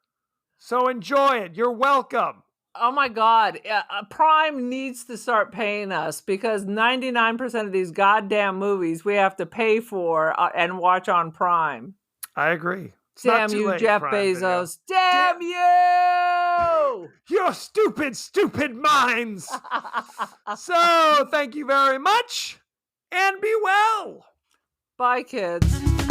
So enjoy it. You're welcome. Oh my God. Prime needs to start paying us because 99% of these goddamn movies we have to pay for and watch on Prime. I agree. It's damn you, late, Jeff Prime Bezos. Video. Damn you! Your stupid, stupid minds. So thank you very much and be well. Bye, kids.